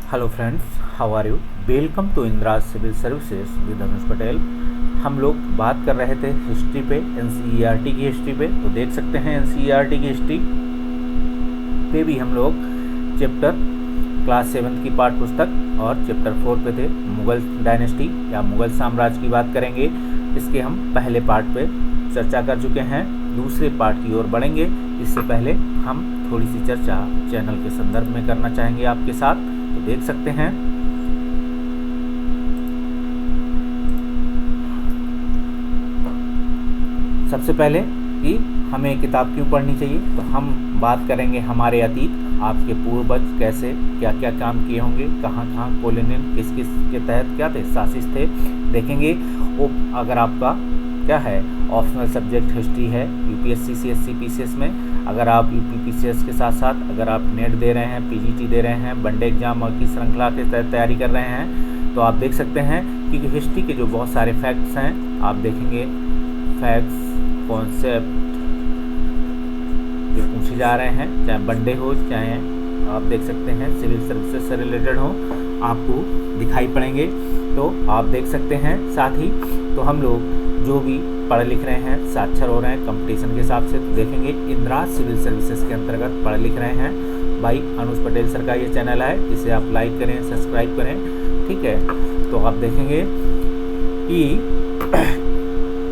Hello friends, how are you. Welcome to Indira civil services with Anuj Patel. हम लोग बात कर रहे थे हिस्ट्री पे, एनसीईआरटी की हिस्ट्री पे। तो देख सकते हैं एनसीईआरटी की हिस्ट्री पे भी हम लोग चैप्टर क्लास 7 की पाठ पुस्तक और चैप्टर 4 पे थे, मुगल डायनेस्टी या मुगल साम्राज्य की बात करेंगे। इसके हम पहले पार्ट पे चर्चा कर चुके हैं, दूसरे पार्ट की ओर बढ़ेंगे। इससे पहले हम थोड़ी सी चर्चा चैनल के संदर्भ में करना चाहेंगे आपके साथ। तो देख सकते हैं सबसे पहले कि हमें किताब क्यों पढ़नी चाहिए। तो हम बात करेंगे हमारे अतीत, आपके पूर्वज कैसे क्या क्या काम किए होंगे, कहाँ कहाँ कॉलोनियल किस किस के तहत क्या थे, शासित थे, देखेंगे। वो अगर आपका क्या है ऑप्शनल सब्जेक्ट हिस्ट्री है यूपीएससी सीएससी पीसीएस में, अगर आप यूपी पीसीएस के साथ साथ अगर आप नेट दे रहे हैं, पीजीटी दे रहे हैं, वनडे एग्जाम की श्रृंखला के तहत तैयारी कर रहे हैं, तो आप देख सकते हैं क्योंकि हिस्ट्री के जो बहुत सारे फैक्ट्स हैं आप देखेंगे, फैक्ट्स कॉन्सेप्ट जो पूछे जा रहे हैं, चाहे वनडे हो चाहे आप देख सकते हैं सिविल सर्विसेज से रिलेटेड हो, आपको दिखाई पड़ेंगे। तो आप देख सकते हैं। साथ ही तो हम लोग जो भी पढ़ लिख रहे हैं, साक्षर हो रहे हैं कंपटीशन के हिसाब से, तो देखेंगे इंदिरा सिविल सर्विसेज के अंतर्गत पढ़ लिख रहे हैं। भाई अनुज पटेल सर का ये चैनल है, इसे आप लाइक करें, सब्सक्राइब करें, ठीक है। तो आप देखेंगे कि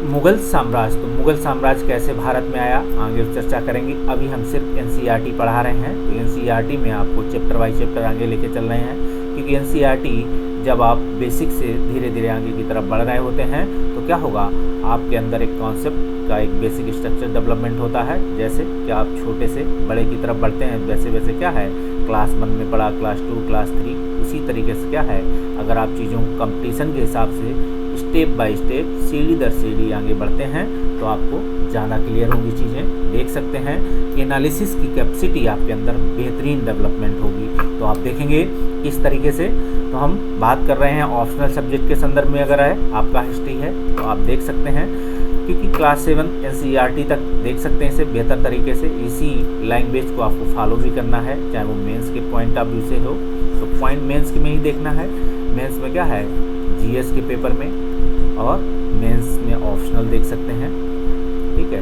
मुगल साम्राज्य, तो मुगल साम्राज्य कैसे भारत में आया आगे चर्चा करेंगे। अभी हम सिर्फ एनसीईआरटी पढ़ा रहे हैं, तो एनसीईआरटी में आपको चैप्टर बाई चैप्टर आगे लेके चल रहे हैं, क्योंकि एनसीईआरटी जब आप बेसिक से धीरे धीरे आगे की तरफ बढ़ रहे होते हैं तो क्या होगा, आपके अंदर एक कॉन्सेप्ट का एक बेसिक स्ट्रक्चर डेवलपमेंट होता है। जैसे कि आप छोटे से बड़े की तरफ बढ़ते हैं, वैसे वैसे क्या है क्लास 1 में पढ़ा, क्लास 2, क्लास 3, उसी तरीके से क्या है अगर आप चीज़ों को कंपटीशन के हिसाब से स्टेप बाय स्टेप सीढ़ी दर सीढ़ी आगे बढ़ते हैं तो आपको ज़्यादा क्लियर होंगी चीज़ें। देख सकते हैं एनालिसिस की कैपेसिटी आपके अंदर बेहतरीन डेवलपमेंट होगी। तो आप देखेंगे इस तरीके से। तो हम बात कर रहे हैं ऑप्शनल सब्जेक्ट के संदर्भ में, अगर है आपका हिस्ट्री है तो आप देख सकते हैं, क्योंकि क्लास 7 एनसीईआरटी तक देख सकते हैं इसे बेहतर तरीके से, इसी लैंग्वेज को आपको फॉलो भी करना है, चाहे वो मेंस के पॉइंट ऑफ व्यू से हो। तो पॉइंट मेंस में ही देखना है। मेंस में क्या है जीएस के पेपर में और मेंस में ऑप्शनल देख सकते हैं, ठीक है।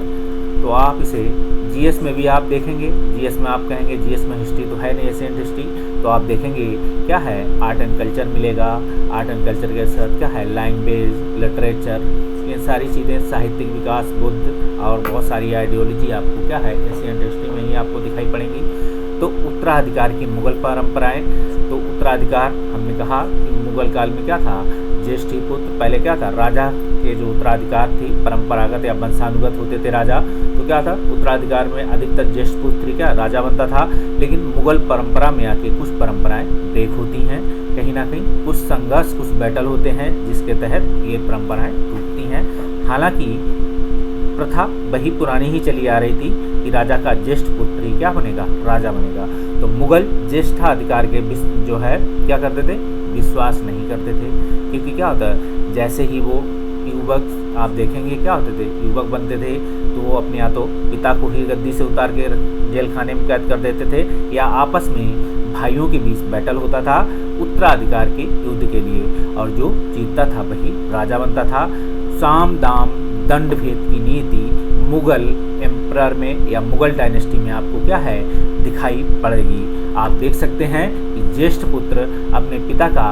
तो आप इसे जीएस में भी आप देखेंगे, जीएस में आप कहेंगे जीएस में हिस्ट्री तो है नहीं, एशियंट हिस्ट्री, तो आप देखेंगे क्या है आर्ट एंड कल्चर मिलेगा। आर्ट एंड कल्चर के साथ क्या है लैंग्वेज, लिटरेचर, ये सारी चीज़ें, साहित्यिक विकास, बुद्ध और बहुत सारी आइडियोलॉजी आपको क्या है एशियंट हिस्ट्री में ही आपको दिखाई पड़ेंगी। तो उत्तराधिकार की मुगल परंपराएं, तो उत्तराधिकार हमने कहा कि मुगल काल में क्या था, ज्येष्ठ पुत्र, पहले क्या था राजा के जो उत्तराधिकार थी परंपरागत या वंशानुगत होते थे राजा, तो क्या था उत्तराधिकार में अधिकतर ज्येष्ठ पुत्र क्या राजा बनता था। लेकिन मुगल परंपरा में आके कुछ परंपराएं ब्रेक होती हैं, कहीं ना कहीं कुछ संघर्ष, कुछ बैटल होते हैं जिसके तहत ये परंपराएं टूटती हैं। हालांकि प्रथा वही पुरानी ही चली आ रही थी कि राजा का ज्येष्ठ पुत्र ही क्या बनेगा, राजा बनेगा। तो मुगल ज्येष्ठाधिकार के जो है क्या करते थे, विश्वास नहीं करते थे, क्योंकि क्या होता है जैसे ही वो युवक आप देखेंगे क्या होते थे, युवक बनते थे तो वो अपने या तो पिता को ही गद्दी से उतार के जेल खाने में कैद कर देते थे, या आपस में भाइयों के बीच बैटल होता था उत्तराधिकार के युद्ध के लिए, और जो जीतता था वही राजा बनता था। साम दाम दंड भेद की नीति मुगल एम्परर में या मुगल डायनेस्टी में आपको क्या है दिखाई पड़ेगी। आप देख सकते हैं कि ज्येष्ठ पुत्र अपने पिता का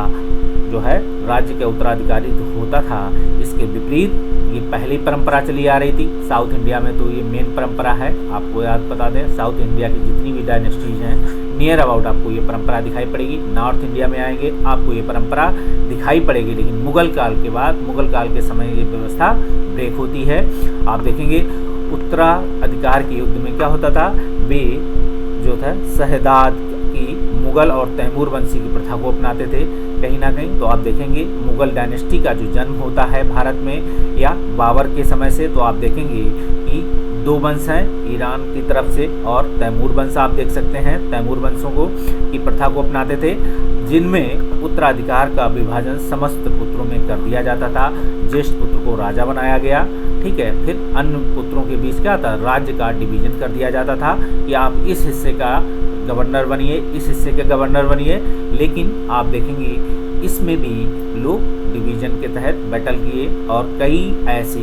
जो है राज्य के उत्तराधिकारी जो होता था, इसके विपरीत ये पहली परंपरा चली आ रही थी। साउथ इंडिया में तो ये मेन परंपरा है, आपको याद बता दें साउथ इंडिया की जितनी भी डायनेस्टीज हैं नियर अबाउट आपको ये परंपरा दिखाई पड़ेगी। नॉर्थ इंडिया में आएंगे आपको ये परंपरा दिखाई पड़ेगी, लेकिन मुगल काल के बाद, मुगल काल के समय ये व्यवस्था ब्रेक होती है। आप देखेंगे उत्तराधिकार के युद्ध में क्या होता था, वे जो था शहदाद की मुगल और तैमूर वंशी की प्रथा को अपनाते थे कहीं ना कहीं। तो आप देखेंगे मुगल डायनेस्टी का जो जन्म होता है भारत में या बाबर के समय से, तो आप देखेंगे कि दो वंश हैं, ईरान की तरफ से और तैमूर वंश आप देख सकते हैं, तैमूर वंशों को की प्रथा को अपनाते थे, जिनमें उत्तराधिकार का विभाजन समस्त पुत्रों में कर दिया जाता था। ज्येष्ठ पुत्र को राजा बनाया गया ठीक है। फिर अन्य पुत्रों के बीच क्या था, राज्य का डिवीजन कर दिया जाता था कि आप इस हिस्से का गवर्नर बनिए, इस हिस्से के गवर्नर बनिए। लेकिन आप देखेंगे इसमें भी लोग डिवीजन के तहत बैटल किए और कई ऐसे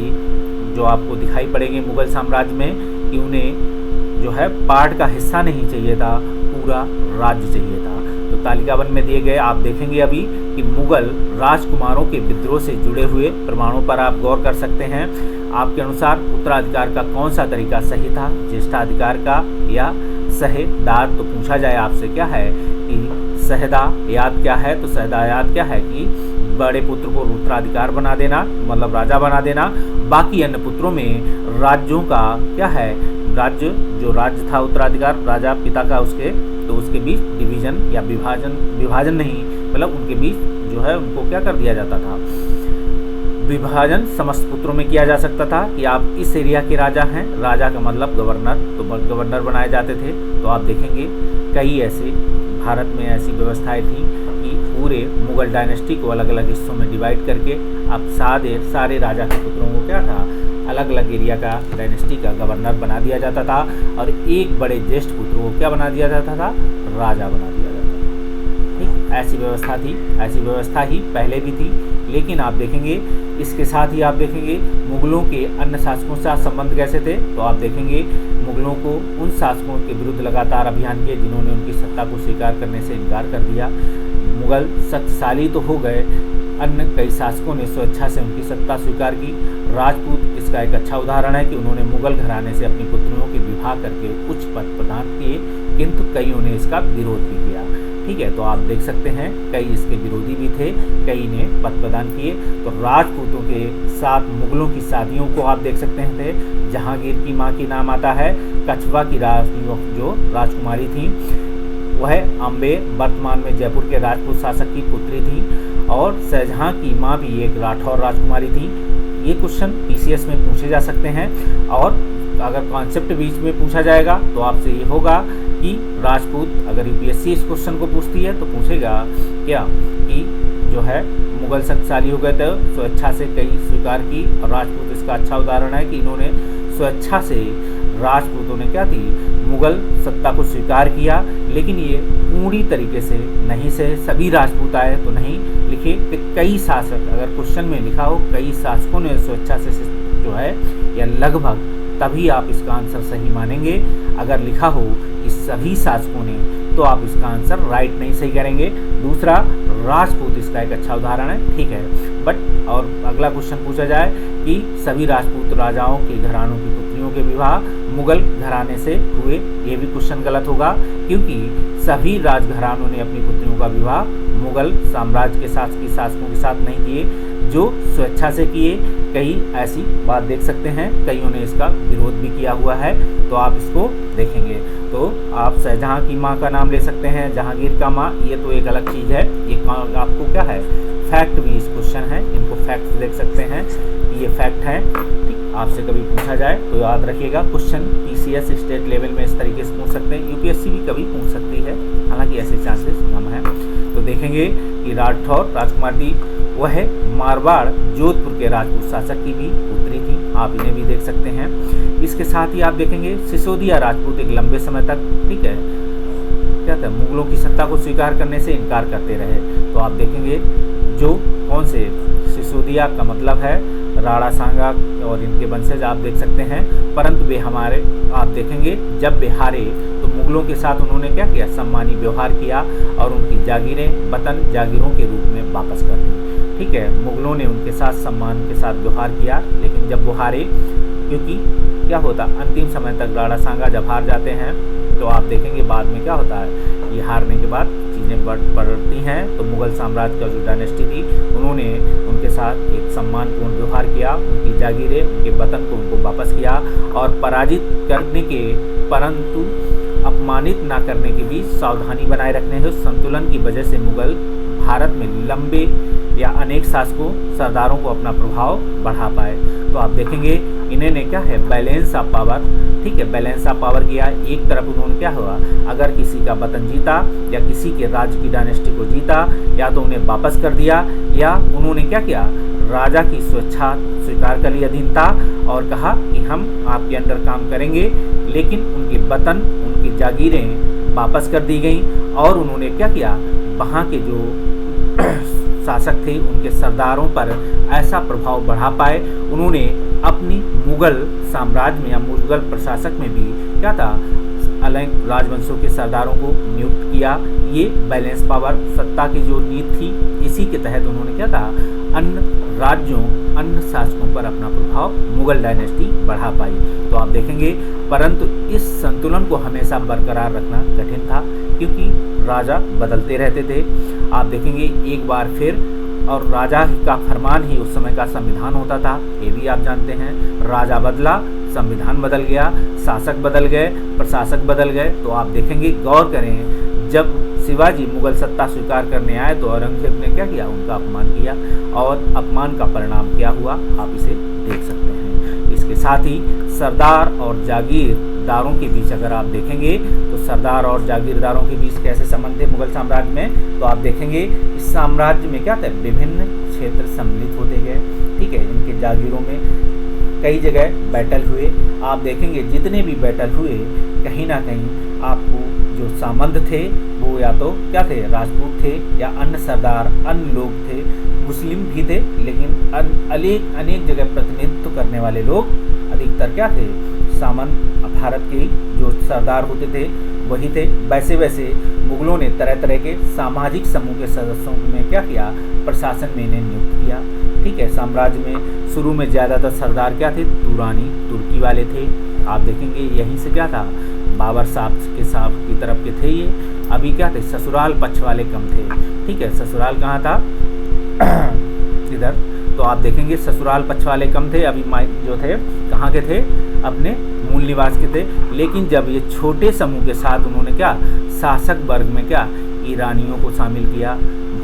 जो आपको दिखाई पड़ेंगे मुगल साम्राज्य में कि उन्हें जो है पार्ट का हिस्सा नहीं चाहिए था, पूरा राज्य चाहिए था। तो तालिकाबंद में दिए गए आप देखेंगे अभी कि मुगल राजकुमारों के विद्रोह से जुड़े हुए प्रमाणों पर आप गौर कर सकते हैं। आपके अनुसार उत्तराधिकार का कौन सा तरीका सही था, ज्येष्ठाधिकार का या सहेदात? तो पूछा जाए आपसे क्या है कि सहेदायात क्या है, तो सहेदायात क्या है कि बड़े पुत्र को उत्तराधिकार बना देना, मतलब राजा बना देना, बाकी अन्य पुत्रों में राज्यों का क्या है, राज्य जो राज्य था उत्तराधिकार राजा पिता का उसके, तो उसके बीच डिवीजन या विभाजन नहीं, मतलब उनके बीच जो है उनको क्या कर दिया जाता था, विभाजन समस्त पुत्रों में किया जा सकता था कि आप इस एरिया के राजा हैं, राजा का मतलब गवर्नर, तो गवर्नर बनाए जाते थे। तो आप देखेंगे कई ऐसे भारत में ऐसी व्यवस्थाएं थी कि पूरे मुगल डायनेस्टी को अलग अलग हिस्सों में डिवाइड करके अब सारे राजा के पुत्रों को क्या था, अलग अलग एरिया का डायनेस्टी का गवर्नर बना दिया जाता था और एक बड़े ज्येष्ठ पुत्र को क्या बना दिया जाता था, राजा बना दिया जाता था। ठीक, ऐसी व्यवस्था थी, ऐसी व्यवस्था ही पहले भी थी। लेकिन आप देखेंगे इसके साथ ही आप देखेंगे मुगलों के अन्य शासकों से संबंध कैसे थे, तो आप देखेंगे मुगलों को उन शासकों के विरुद्ध लगातार अभियान किए जिन्होंने उनकी सत्ता को स्वीकार करने से इनकार कर दिया। मुगल शक्तिशाली तो हो गए, अन्य कई शासकों ने स्वेच्छा से उनकी सत्ता स्वीकार की। राजपूत इसका एक अच्छा उदाहरण है कि उन्होंने मुगल घराने से अपनी पुत्रियों के विवाह करके उच्च पद प्रदान किए, किंतु कईयों ने इसका विरोध भी किया। ठीक है, तो आप देख सकते हैं कई इसके विरोधी भी थे, कई ने पद प्रदान किए। तो राजपूतों के साथ मुगलों की शादियों को आप देख सकते थे। जहांगीर की माँ की नाम आता है कछवा की जो राजकुमारी थी वह अम्बे वर्तमान में जयपुर के राजपूत शासक की पुत्री थी, और शाहजहां की माँ भी एक राठौर राजकुमारी थी। ये क्वेश्चन पीसीएस में पूछे जा सकते हैं, और अगर कॉन्सेप्ट बीच में पूछा जाएगा तो आपसे ये होगा कि राजपूत, अगर यूपीएससी इस क्वेश्चन को पूछती है तो पूछेगा क्या कि जो है मुगल शक्तिशाली हो गए थे, स्वेच्छा से कई स्वीकार की, और राजपूत इसका अच्छा उदाहरण है कि इन्होंने स्वेच्छा से, राजपूतों ने क्या थी, मुगल सत्ता को स्वीकार किया। लेकिन ये पूरी तरीके से नहीं से सभी राजपूत आए तो नहीं लिखे कि कई शासक, अगर क्वेश्चन में लिखा हो कई शासकों ने स्वेच्छा से जो है या लगभग, तभी आप इसका आंसर सही मानेंगे। अगर लिखा हो कि सभी शासकों ने, तो आप इसका आंसर राइट नहीं सही करेंगे। दूसरा, राजपूत इसका एक अच्छा उदाहरण है, ठीक है, बट और अगला क्वेश्चन पूछा जाए कि सभी राजपूत राजाओं के घरानों की पुत्रियों के विवाह मुगल घराने से हुए, ये भी क्वेश्चन गलत होगा, क्योंकि सभी राजघरानों ने अपनी पुत्रियों का विवाह मुगल साम्राज्य के शासकों के साथ नहीं किए, जो स्वेच्छा से किए। कई ऐसी बात देख सकते हैं, कईयों ने इसका विरोध भी किया हुआ है, तो आप इसको देखेंगे। तो आप शाहजहां की माँ का नाम ले सकते हैं, जहांगीर का माँ, ये तो एक अलग चीज़ है, ये आपको क्या है, फैक्ट भी इस क्वेश्चन है, इनको फैक्ट देख सकते हैं, ये फैक्ट है। ठीक, आपसे कभी पूछा जाए तो याद रखिएगा, क्वेश्चन पीसीएस स्टेट लेवल में इस तरीके से पूछ सकते हैं, यूपीएससी भी कभी पूछ सकती है, हालांकि ऐसे चांसेस कम हैं। तो देखेंगे कि राठौर राजकुमारी वह मारवाड़ जोधपुर के राजपूत शासक की भी पुत्री थी, आप इन्हें भी देख सकते हैं। इसके साथ ही आप देखेंगे सिसोदिया राजपूत एक लंबे समय तक, ठीक है, क्या था, मुगलों की सत्ता को स्वीकार करने से इनकार करते रहे। तो आप देखेंगे जो कौन से सिसोदिया का मतलब है राणा सांगा और इनके वंशज आप देख सकते हैं, परंतु वे हमारे, आप देखेंगे जब वे हारे तो मुगलों के साथ उन्होंने क्या किया, सम्मानी व्यवहार किया और उनकी जागीरें वतन जागीरों के रूप में वापस कर दी। ठीक है, मुगलों ने उनके साथ सम्मान के साथ व्यवहार किया, लेकिन जब वो हारे, क्योंकि क्या होता, अंतिम समय तक राणा सांगा जब हार जाते हैं तो आप देखेंगे बाद में क्या होता है, ये हारने के बाद चीज़ें बढ़ती हैं। तो मुगल साम्राज्य का जो डायनेस्टी थी उन्होंने उनके साथ एक सम्मानपूर्ण व्यवहार किया, उनकी जागीरें, उनके वतन को उनको वापस किया, और पराजित करने के परंतु अपमानित ना करने के बीच सावधानी बनाए रखने के संतुलन की वजह से मुगल भारत में लंबे या अनेक शासकों सरदारों को अपना प्रभाव बढ़ा पाए। तो आप देखेंगे इन्हें ने क्या है, बैलेंस ऑफ पावर, ठीक है, बैलेंस ऑफ पावर किया। एक तरफ उन्होंने क्या हुआ, अगर किसी का वतन जीता या किसी के राज्य की डायनेस्टी को जीता, या तो उन्हें वापस कर दिया, या उन्होंने क्या किया, राजा की स्वेच्छा स्वीकार कर ली, अधीनता, और कहा कि हम आपके अंडर काम करेंगे। लेकिन उनके वतन, उनकी जागीरें वापस कर दी गई, और उन्होंने क्या किया, वहाँ के जो शासक थे उनके सरदारों पर ऐसा प्रभाव बढ़ा पाए, उन्होंने अपनी मुगल साम्राज्य में या मुगल प्रशासक में भी क्या था, अलग राजवंशों के सरदारों को नियुक्त किया। ये बैलेंस पावर सत्ता की जो नीति थी, इसी के तहत उन्होंने क्या था, अन्य राज्यों, अन्य शासकों पर अपना प्रभाव मुगल डायनेस्टी बढ़ा पाई। तो आप देखेंगे, परंतु इस संतुलन को हमेशा बरकरार रखना कठिन था, क्योंकि राजा बदलते रहते थे। आप देखेंगे एक बार फिर, और राजा का फरमान ही उस समय का संविधान होता था, ये भी आप जानते हैं। राजा बदला, संविधान बदल गया, शासक बदल गए, प्रशासक बदल गए। तो आप देखेंगे, गौर करें, जब शिवाजी मुगल सत्ता स्वीकार करने आए तो औरंगजेब ने क्या किया, उनका अपमान किया, और अपमान का परिणाम क्या हुआ, आप इसे देख सकते हैं। इसके साथ ही सरदार और जागीरदारों के बीच अगर आप देखेंगे, तो सरदार और जागीरदारों के बीच कैसे संबंध थे मुगल साम्राज्य में, तो आप देखेंगे इस साम्राज्य में क्या थे, विभिन्न क्षेत्र सम्मिलित होते गए। ठीक है, इनके जागीरों में कई जगह बैटल हुए। आप देखेंगे जितने भी बैटल हुए, कहीं ना कहीं आपको जो सामंत थे वो या तो क्या थे, राजपूत थे, या अन्य सरदार, अन्य लोग थे, मुस्लिम भी थे, लेकिन अनेक जगह प्रतिनिधित्व करने वाले लोग अधिकतर क्या थे, सामंत भारत के जो सरदार होते थे वही थे। वैसे वैसे मुगलों ने तरह तरह के सामाजिक समूह के सदस्यों में क्या किया, प्रशासन में इन्हें नियुक्त किया। ठीक है, साम्राज्य में शुरू में ज़्यादातर सरदार क्या थे, तुरानी, तुर्की वाले थे। आप देखेंगे यहीं से क्या था, बाबर साहब की तरफ के थे ये। अभी क्या थे, ससुराल पक्ष वाले कम थे। ठीक है, ससुराल कहाँ था, इधर। तो आप देखेंगे ससुराल पक्ष वाले कम थे, अभी जो थे कहाँ के थे, अपने मूल निवास के थे। लेकिन जब ये छोटे समूह के साथ उन्होंने क्या, शासक वर्ग में क्या, ईरानियों को शामिल किया,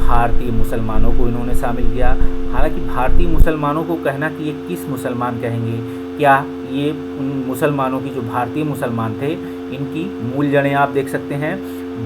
भारतीय मुसलमानों को इन्होंने शामिल किया। हालांकि भारतीय मुसलमानों को कहना कि ये किस मुसलमान कहेंगे, क्या ये उन मुसलमानों की जो भारतीय मुसलमान थे, इनकी मूल जड़ें आप देख सकते हैं।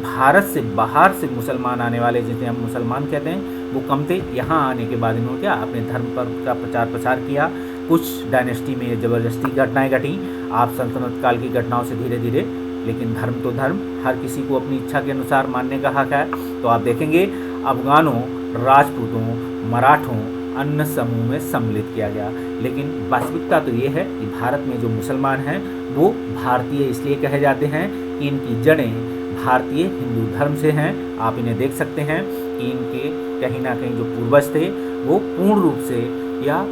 भारत से बाहर से मुसलमान आने वाले, जिसे हम मुसलमान कहते हैं, वो कम थे। यहाँ आने के बाद इन्होंने क्या, अपने धर्म पर का प्रचार प्रसार किया। कुछ डायनेस्टी में ज़बरदस्ती घटनाएं घटी, आप सल्तनत काल की घटनाओं से धीरे धीरे, लेकिन धर्म तो धर्म, हर किसी को अपनी इच्छा के अनुसार मानने का हक है। तो आप देखेंगे अफगानों, राजपूतों, मराठों, अन्य समूह में सम्मिलित किया गया। लेकिन वास्तविकता तो ये है कि भारत में जो मुसलमान हैं वो भारतीय इसलिए कहे जाते हैं कि इनकी जड़ें भारतीय हिंदू धर्म से हैं। आप इन्हें देख सकते हैं कि इनके कहीं ना कहीं जो पूर्वज थे वो पूर्ण रूप से या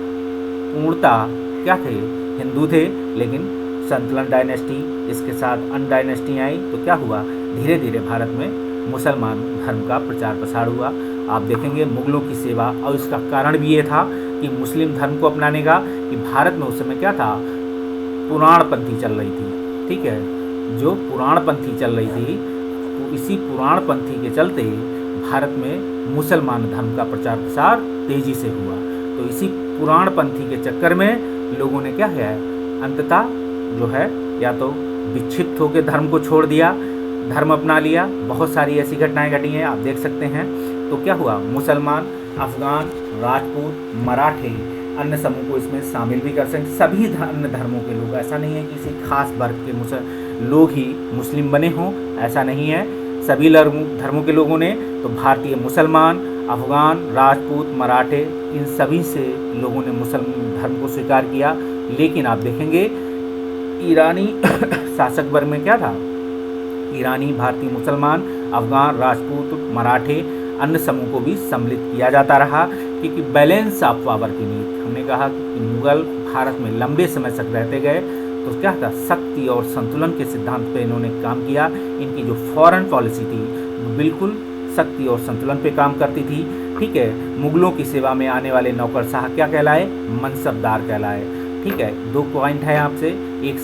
पूर्णता क्या थे, हिंदू थे। लेकिन संतुलन डायनेस्टी, इसके साथ अन्य डायनेस्टी आई तो क्या हुआ, धीरे धीरे भारत में मुसलमान धर्म का प्रचार प्रसार हुआ। आप देखेंगे मुगलों की सेवा, और इसका कारण भी ये था कि मुस्लिम धर्म को अपनाने का, कि भारत में उस समय क्या था, पुराणपंथी चल रही थी। ठीक है, जो पुराणपंथी चल रही थी, तो इसी पुराणपंथी के चलते भारत में मुसलमान धर्म का प्रचार प्रसार तेजी से हुआ। तो इसी पुराणपंथी के चक्कर में लोगों ने क्या है, अंततः जो है या तो विक्षिप्त होकर धर्म को छोड़ दिया, धर्म अपना लिया। बहुत सारी ऐसी घटनाएं घटी हैं, आप देख सकते हैं। तो क्या हुआ, मुसलमान, अफगान, राजपूत, मराठे, अन्य समूह को इसमें शामिल भी कर सकते, सभी अन्य धर्मों के लोग। ऐसा नहीं है कि किसी खास वर्ग के लोग ही मुस्लिम बने हों, ऐसा नहीं है। सभी धर्मों के लोगों ने, तो भारतीय मुसलमान, अफगान, राजपूत, मराठे, इन सभी से लोगों ने मुसलमान धर्म को स्वीकार किया। लेकिन आप देखेंगे ईरानी शासक वर्ग में क्या था, ईरानी, भारतीय मुसलमान, अफगान, राजपूत, मराठे, अन्य समूह को भी सम्मिलित किया जाता रहा, क्योंकि बैलेंस ऑफ पावर की नीति, हमने कहा कि मुगल भारत में लंबे समय तक रहते गए, तो क्या था, शक्ति और संतुलन के सिद्धांत पे इन्होंने काम किया। इनकी जो फॉरेन पॉलिसी थी बिल्कुल शक्ति और संतुलन पे काम करती थी। ठीक है, मुगलों की सेवा में आने वाले नौकरशाह क्या कहलाए, मनसबदार कहलाए। ठीक है, दो पॉइंट है आपसे, एक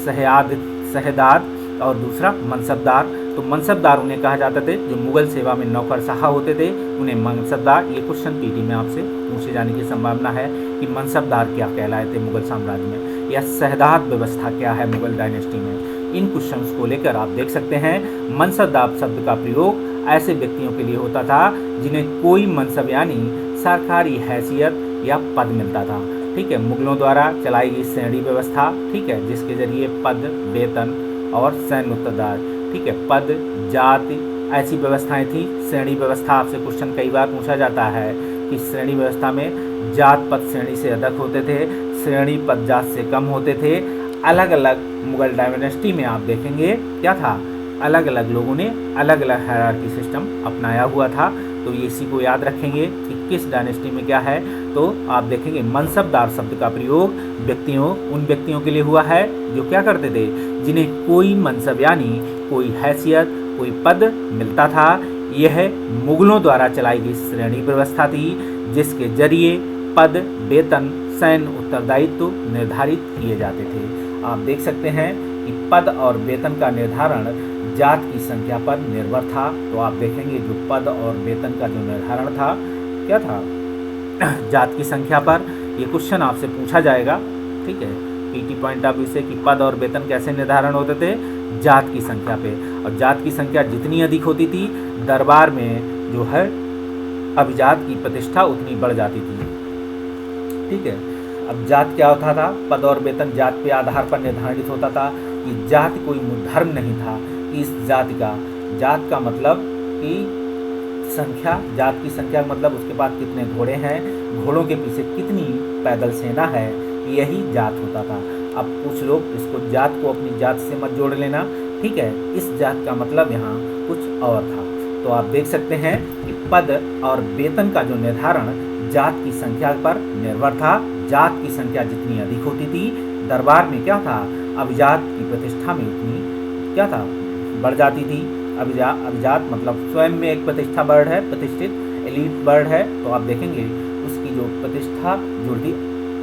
शहदाद और दूसरा मनसबदार। तो मनसबदार उन्हें कहा जाता थे जो मुगल सेवा में नौकरशाह होते थे, उन्हें मनसबदार। ये क्वेश्चन पीटी में आपसे पूछे जाने की संभावना है कि मनसबदार क्या कहलाए थे मुगल साम्राज्य में, या शहदाद व्यवस्था क्या है मुगल डायनेस्टी में। इन क्वेश्चंस को लेकर आप देख सकते हैं मनसबदार शब्द का प्रयोग ऐसे व्यक्तियों के लिए होता था जिन्हें कोई मनसब यानी सरकारी हैसियत या पद मिलता था। ठीक है, मुगलों द्वारा चलाई गई श्रेणी व्यवस्था, ठीक है, जिसके जरिए पद, वेतन और सैन्य उत्तरदायित्व, ठीक है, पद, जाति, ऐसी व्यवस्थाएं थी। श्रेणी व्यवस्था आपसे क्वेश्चन कई बार पूछा जाता है कि श्रेणी व्यवस्था में जात पद श्रेणी से अधिक होते थे, श्रेणी पद जात से कम होते थे। अलग अलग मुगल डायनेस्टी में आप देखेंगे क्या था, अलग अलग लोगों ने अलग अलग हायरार्की सिस्टम अपनाया हुआ था। तो ये इसी को याद रखेंगे कि किस डायनेस्टी में क्या है। तो आप देखेंगे मनसबदार शब्द का प्रयोग उन व्यक्तियों के लिए हुआ है जो क्या करते थे, जिन्हें कोई मनसब यानी कोई हैसियत, कोई पद मिलता था। यह मुगलों द्वारा चलाई गई श्रेणी व्यवस्था थी जिसके जरिए पद, वेतन, सैन्य उत्तरदायित्व निर्धारित किए जाते थे। आप देख सकते हैं कि पद और वेतन का निर्धारण जात की संख्या पर निर्भर था। तो आप देखेंगे जो पद और वेतन का जो निर्धारण था क्या था, जात की संख्या पर। ये क्वेश्चन आपसे पूछा जाएगा, ठीक है, पीटी पॉइंट ऑफ व्यू से कि पद और वेतन कैसे निर्धारण होते थे, जात की संख्या पे। और जात की संख्या जितनी अधिक होती थी, दरबार में जो है अभिजात की प्रतिष्ठा उतनी बढ़ जाती थी। ठीक है, अब जात क्या होता था, पद और वेतन जात के आधार पर निर्धारित होता था। कि जात कोई धर्म नहीं था। इस जात का मतलब कि संख्या, जात की संख्या मतलब उसके पास कितने घोड़े हैं, घोड़ों के पीछे कितनी पैदल सेना है, यही जात होता था। अब कुछ लोग इसको जात को अपनी जात से मत जोड़ लेना, ठीक है, इस जात का मतलब यहाँ कुछ और था। तो आप देख सकते हैं कि पद और वेतन का जो निर्धारण जात की संख्या पर निर्भर था। जात की संख्या जितनी अधिक होती थी, दरबार में क्या था, अभिजात की प्रतिष्ठा में उतनी क्या था, बढ़ जाती थी। अभिजात मतलब स्वयं में एक प्रतिष्ठा वर्ड है, प्रतिष्ठित एलीट वर्ड है। तो आप देखेंगे उसकी जो प्रतिष्ठा जुड़ती।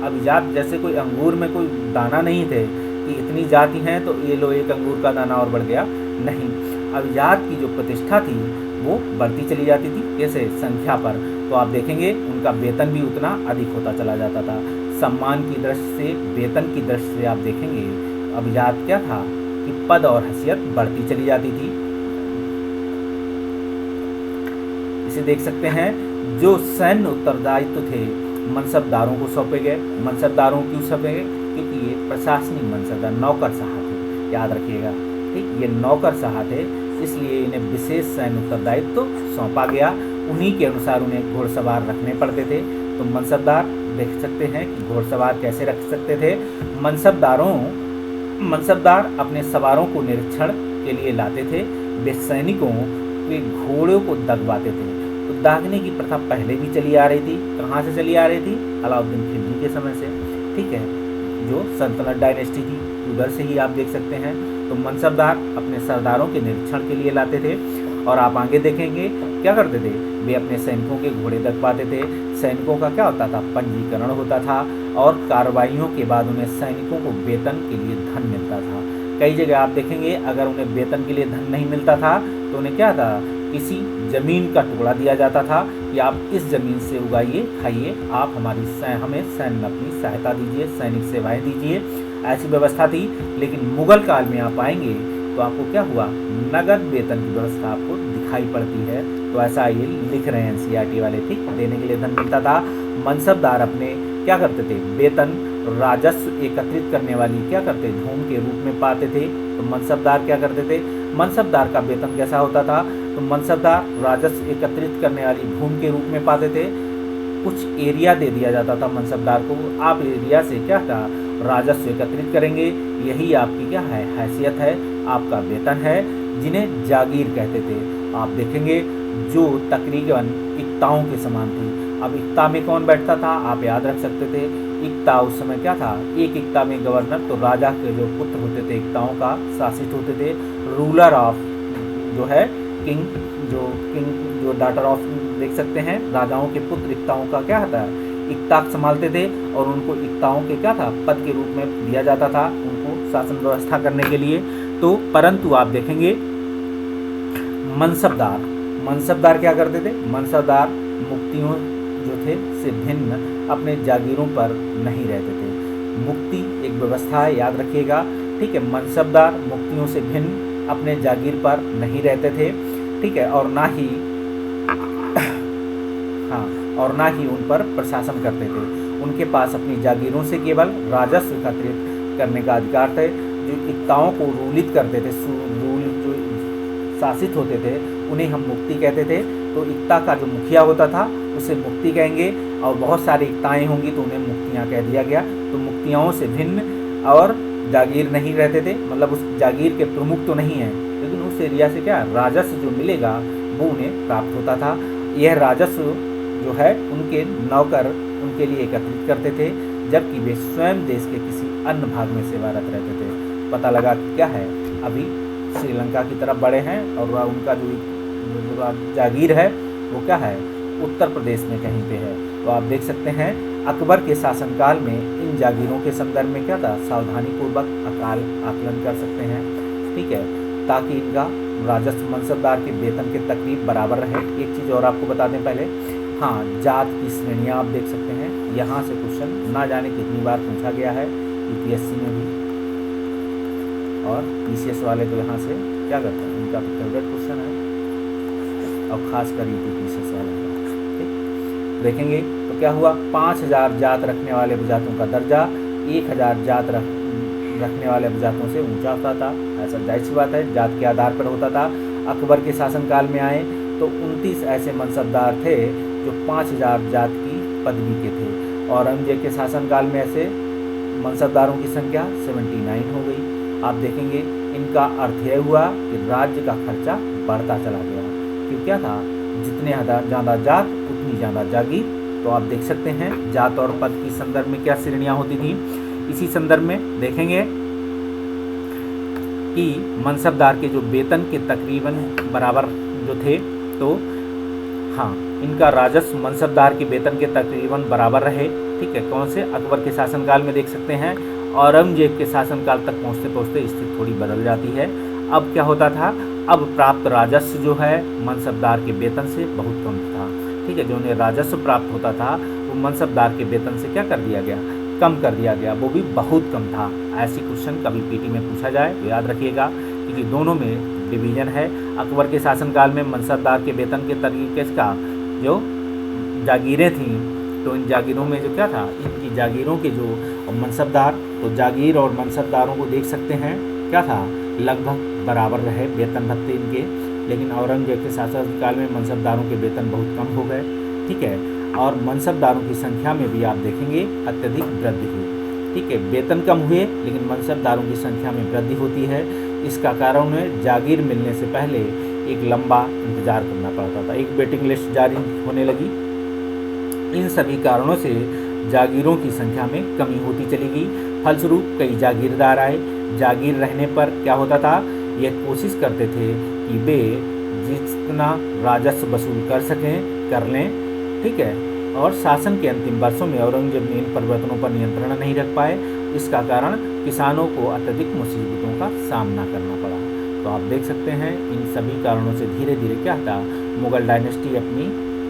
अभिजात जैसे कोई अंगूर में कोई दाना नहीं थे कि इतनी जाति हैं तो ये लो एक अंगूर का दाना और बढ़ गया, नहीं। अभिजात की जो प्रतिष्ठा थी वो बढ़ती चली जाती थी, कैसे, संख्या पर। तो आप देखेंगे उनका वेतन भी उतना अधिक होता चला जाता था। सम्मान की दृष्टि से, वेतन की दृष्टि से आप देखेंगे अभिजात क्या था कि पद और हैसियत बढ़ती चली जाती थी। इसे देख सकते हैं जो सैन्य उत्तरदायित्व थे मनसबदारों को सौंपे गए। मनसबदारों क्यों सौंपे गए, क्योंकि ये प्रशासनिक मनसबदार नौकरशाह थे, याद रखिएगा, ठीक, ये नौकरशाह थे, इसलिए इन्हें विशेष सैन्य उत्तरदायित्व सौंपा गया। उन्हीं के अनुसार उन्हें घोड़सवार रखने पड़ते थे। तो मनसबदार देख सकते हैं कि घोड़सवार कैसे रख सकते थे। मनसबदार अपने सवारों को निरीक्षण के लिए लाते थे। वे सैनिकों के घोड़ों को दगवाते थे। तो दागने की प्रथा पहले भी चली आ रही थी। कहाँ से चली आ रही थी, अलाउद्दीन खिलजी के समय से, ठीक है, जो सल्तनत डायनेस्टी थी उधर से ही आप देख सकते हैं। तो मनसबदार अपने सरदारों के निरीक्षण के लिए लाते थे। और आप आगे देखेंगे क्या करते थे, वे अपने सैनिकों के घोड़े दगवाते थे। सैनिकों का क्या होता था, पंजीकरण होता था और कार्रवाइयों के बाद उन्हें सैनिकों को वेतन के लिए धन मिलता था। कई जगह आप देखेंगे अगर उन्हें वेतन के लिए धन नहीं मिलता था तो उन्हें क्या था, किसी ज़मीन का टुकड़ा दिया जाता था कि आप इस ज़मीन से उगाइए, खाइए, आप हमें सैन्य अपनी सहायता दीजिए, सैनिक सेवाएं दीजिए, ऐसी व्यवस्था थी। लेकिन मुगल काल में आप आएंगे तो आपको क्या हुआ, नगद वेतन की व्यवस्था आपको दिखाई पड़ती है। तो ऐसा ये लिख रहे हैं एनसीईआरटी वाले, ठीक, देने के लिए धन मिलता था। मनसबदार अपने क्या करते थे, वेतन, राजस्व एकत्रित करने वाली क्या करते, धूम के रूप में पाते थे। तो मनसबदार क्या करते थे, मनसबदार का वेतन कैसा होता था, तो मनसबदार राजस्व एकत्रित करने वाली भूमि के रूप में पाते थे। कुछ एरिया दे दिया जाता था मनसबदार को, आप एरिया से क्या था, राजस्व एकत्रित करेंगे, यही आपकी क्या है, हैसियत है, आपका वेतन है, जिन्हें जागीर कहते थे। आप देखेंगे जो तकरीबन इक्ताओं के समान थी। अब इक्ता में कौन बैठता था, आप याद रख सकते थे, इक्ता उस समय क्या था, एक इक्ता में गवर्नर, तो राजा के जो पुत्र होते थे इक्ताओं का शासित होते थे। रूलर ऑफ जो है किंग जो डॉटर ऑफ देख सकते हैं, राजाओं के पुत्र इक्ताओं का क्या होता है, इक्ता संभालते थे और उनको इक्ताओं के क्या था, पद के रूप में दिया जाता था उनको शासन व्यवस्था करने के लिए। तो परंतु आप देखेंगे मनसबदार क्या करते थे, मनसबदार मुक्तियों जो थे से भिन्न अपने जागीरों पर नहीं रहते थे। मुक्ति एक व्यवस्था है, याद रखिएगा, ठीक है। मनसबदार मुक्तियों से भिन्न अपने जागीर पर नहीं रहते थे, ठीक है, और ना ही हाँ, और ना ही उन पर प्रशासन करते थे। उनके पास अपनी जागीरों से केवल राजस्व एकत्रित करने का अधिकार थे। जो इक्ताओं को रूलित करते थे, जो शासित होते थे, उन्हें हम मुक्ति कहते थे। तो इक्ता का जो मुखिया होता था उसे मुक्ति कहेंगे, और बहुत सारी इक्ताएँ होंगी तो उन्हें मुक्तियाँ कह दिया गया। तो मुक्तियाओं से भिन्न और जागीर नहीं रहते थे, मतलब उस जागीर के प्रमुख तो नहीं है, लेकिन उस एरिया से क्या राजस्व जो मिलेगा वो उन्हें प्राप्त होता था। यह राजस्व जो है उनके नौकर उनके लिए एकत्रित करते थे, जबकि वे स्वयं देश के किसी अन्य भाग में सेवारत रहते थे। पता लगा कि क्या है, अभी श्रीलंका की तरफ बढ़े हैं और वह उनका जो जागीर है वो क्या है, उत्तर प्रदेश में कहीं पे है। तो आप देख सकते हैं अकबर के शासनकाल में इन जागीरों के संदर्भ में क्या था, सावधानीपूर्वक आकलन कर सकते हैं, ठीक है, ताकि इनका राजस्व मनसबदार के वेतन के तकरीब बराबर रहे। एक चीज़ और आपको बता दें पहले, हाँ, जात की श्रेणियाँ आप देख सकते हैं। यहाँ से क्वेश्चन ना जाने कितनी बार पूछा गया है यूपीएससी में भी, और पीसीएस वाले तो यहाँ से क्या करते हैं, उनका तो फेवरेट क्वेश्चन है, और खासकर यूपी पीसीएस वाले का, ठीक। देखेंगे तो क्या हुआ, 5000 जात रखने वाले उपजातों का दर्जा 1000 जात रखने वाले उपजातों से ऊंचा होता था। ऐसा जाहिर सी बात है, जात के आधार पर होता था। अकबर के शासनकाल में आए तो 29 ऐसे मनसबदार थे जो 5000 जात की पदवी के थे। औरंगजेब के शासनकाल में ऐसे मनसबदारों की संख्या 79 हो गई। आप देखेंगे इनका अर्थ यह हुआ कि राज्य का खर्चा बढ़ता चला गया, क्यों क्या था, जितने ज़्यादा जात उतनी ज़्यादा जागीर। तो आप देख सकते हैं जात और पद की संदर्भ में क्या श्रेणियाँ होती थी। इसी संदर्भ में देखेंगे कि मनसबदार के जो वेतन के तकरीबन बराबर जो थे, तो हाँ, इनका राजस्व मनसबदार के वेतन के तकरीबन बराबर रहे, ठीक है। कौन से, अकबर के शासनकाल में देख सकते हैं। औरंगजेब के शासनकाल तक पहुँचते पहुँचते स्थिति थोड़ी बदल जाती है। अब क्या होता था, अब प्राप्त राजस्व जो है मनसबदार के वेतन से बहुत कम था, ठीक है। जो उन्हें राजस्व प्राप्त होता था वो मनसबदार के वेतन से क्या कर दिया गया, कम कर दिया गया, वो भी बहुत कम था। ऐसी क्वेश्चन कभी पीटी में पूछा जाए तो याद रखिएगा, क्योंकि दोनों में डिवीजन है। अकबर के शासनकाल में मनसबदार के वेतन के तरीके का जो जागीरें थीं, तो इन जागीरों में जो क्या था, इनकी जागीरों के जो मनसबदार, तो जागीर और मनसबदारों को देख सकते हैं क्या था, लगभग बराबर रहे वेतन भत्ते इनके। लेकिन औरंगजेब के शासनकाल में मनसबदारों के वेतन बहुत कम हो गए, ठीक है, और मनसबदारों की संख्या में भी आप देखेंगे अत्यधिक वृद्धि हुई, ठीक है। वेतन कम हुए लेकिन मनसबदारों की संख्या में वृद्धि होती है। इसका कारण उन्हें जागीर मिलने से पहले एक लंबा इंतजार करना पड़ता था, एक वेटिंग लिस्ट जारी होने लगी। इन सभी कारणों से जागीरों की संख्या में कमी होती चली गई। फलस्वरूप कई जागीरदार आए। जागीर रहने पर क्या होता था, ये कोशिश करते थे कि वे जितना राजस्व वसूल कर सकें कर लें, ठीक है। और शासन के अंतिम वर्षों में औरंगजेब ने इन परिवर्तनों पर नियंत्रण नहीं रख पाए। इसका कारण किसानों को अत्यधिक मुसीबतों का सामना करना पड़ा। तो आप देख सकते हैं इन सभी कारणों से धीरे धीरे क्या था, मुगल डायनेस्टी अपनी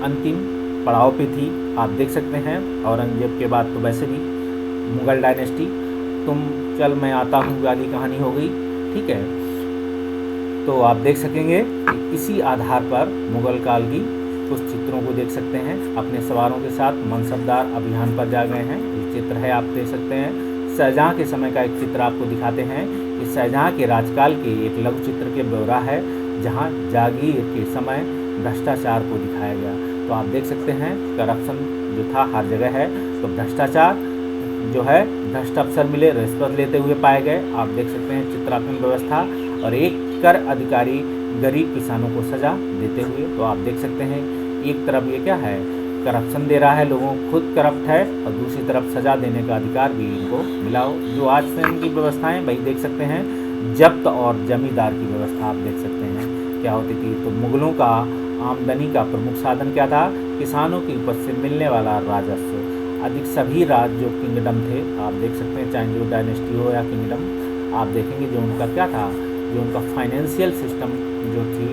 अंतिम पड़ाव पे थी। आप देख सकते हैं औरंगजेब के बाद तो वैसे भी मुगल डायनेस्टी तुम चल मैं आता हूँ वाली कहानी हो गई, ठीक है। तो आप देख सकेंगे कि इसी आधार पर मुगल काल की कुछ चित्रों को देख सकते हैं। अपने सवारों के साथ मनसबदार अभियान पर जा गए हैं, ये चित्र है, आप देख सकते हैं। शाहजहाँ के समय का एक चित्र आपको दिखाते हैं। इस शाहजहाँ के राजकाल के एक लघु चित्र के ब्यौरा है, जहाँ जागीर के समय भ्रष्टाचार को दिखाया गया। तो आप देख सकते हैं करप्शन जो था हर जगह है। तो भ्रष्टाचार जो है, भ्रष्ट अफसर मिले, रिश्वत लेते हुए पाए गए। आप देख सकते हैं चित्रात्मक व्यवस्था, और एक कर अधिकारी गरीब किसानों को सजा देते हुए। तो आप देख सकते हैं एक तरफ ये क्या है, करप्शन दे रहा है, लोगों को खुद करप्ट है, और दूसरी तरफ सजा देने का अधिकार भी इनको मिला हो। जो आज से इनकी व्यवस्थाएं भाई देख सकते हैं, जब्त और जमींदार की व्यवस्था आप देख सकते हैं क्या होती थी। तो मुगलों का आमदनी का प्रमुख साधन क्या था, किसानों की उपज से मिलने वाला राजस्व। अधिक सभी राज्य जो किंगडम थे, आप देख सकते हैं, चाहे जो डायनेस्टी हो या किंगडम, आप देखेंगे जो उनका क्या था, जो उनका फाइनेंशियल सिस्टम जो थी,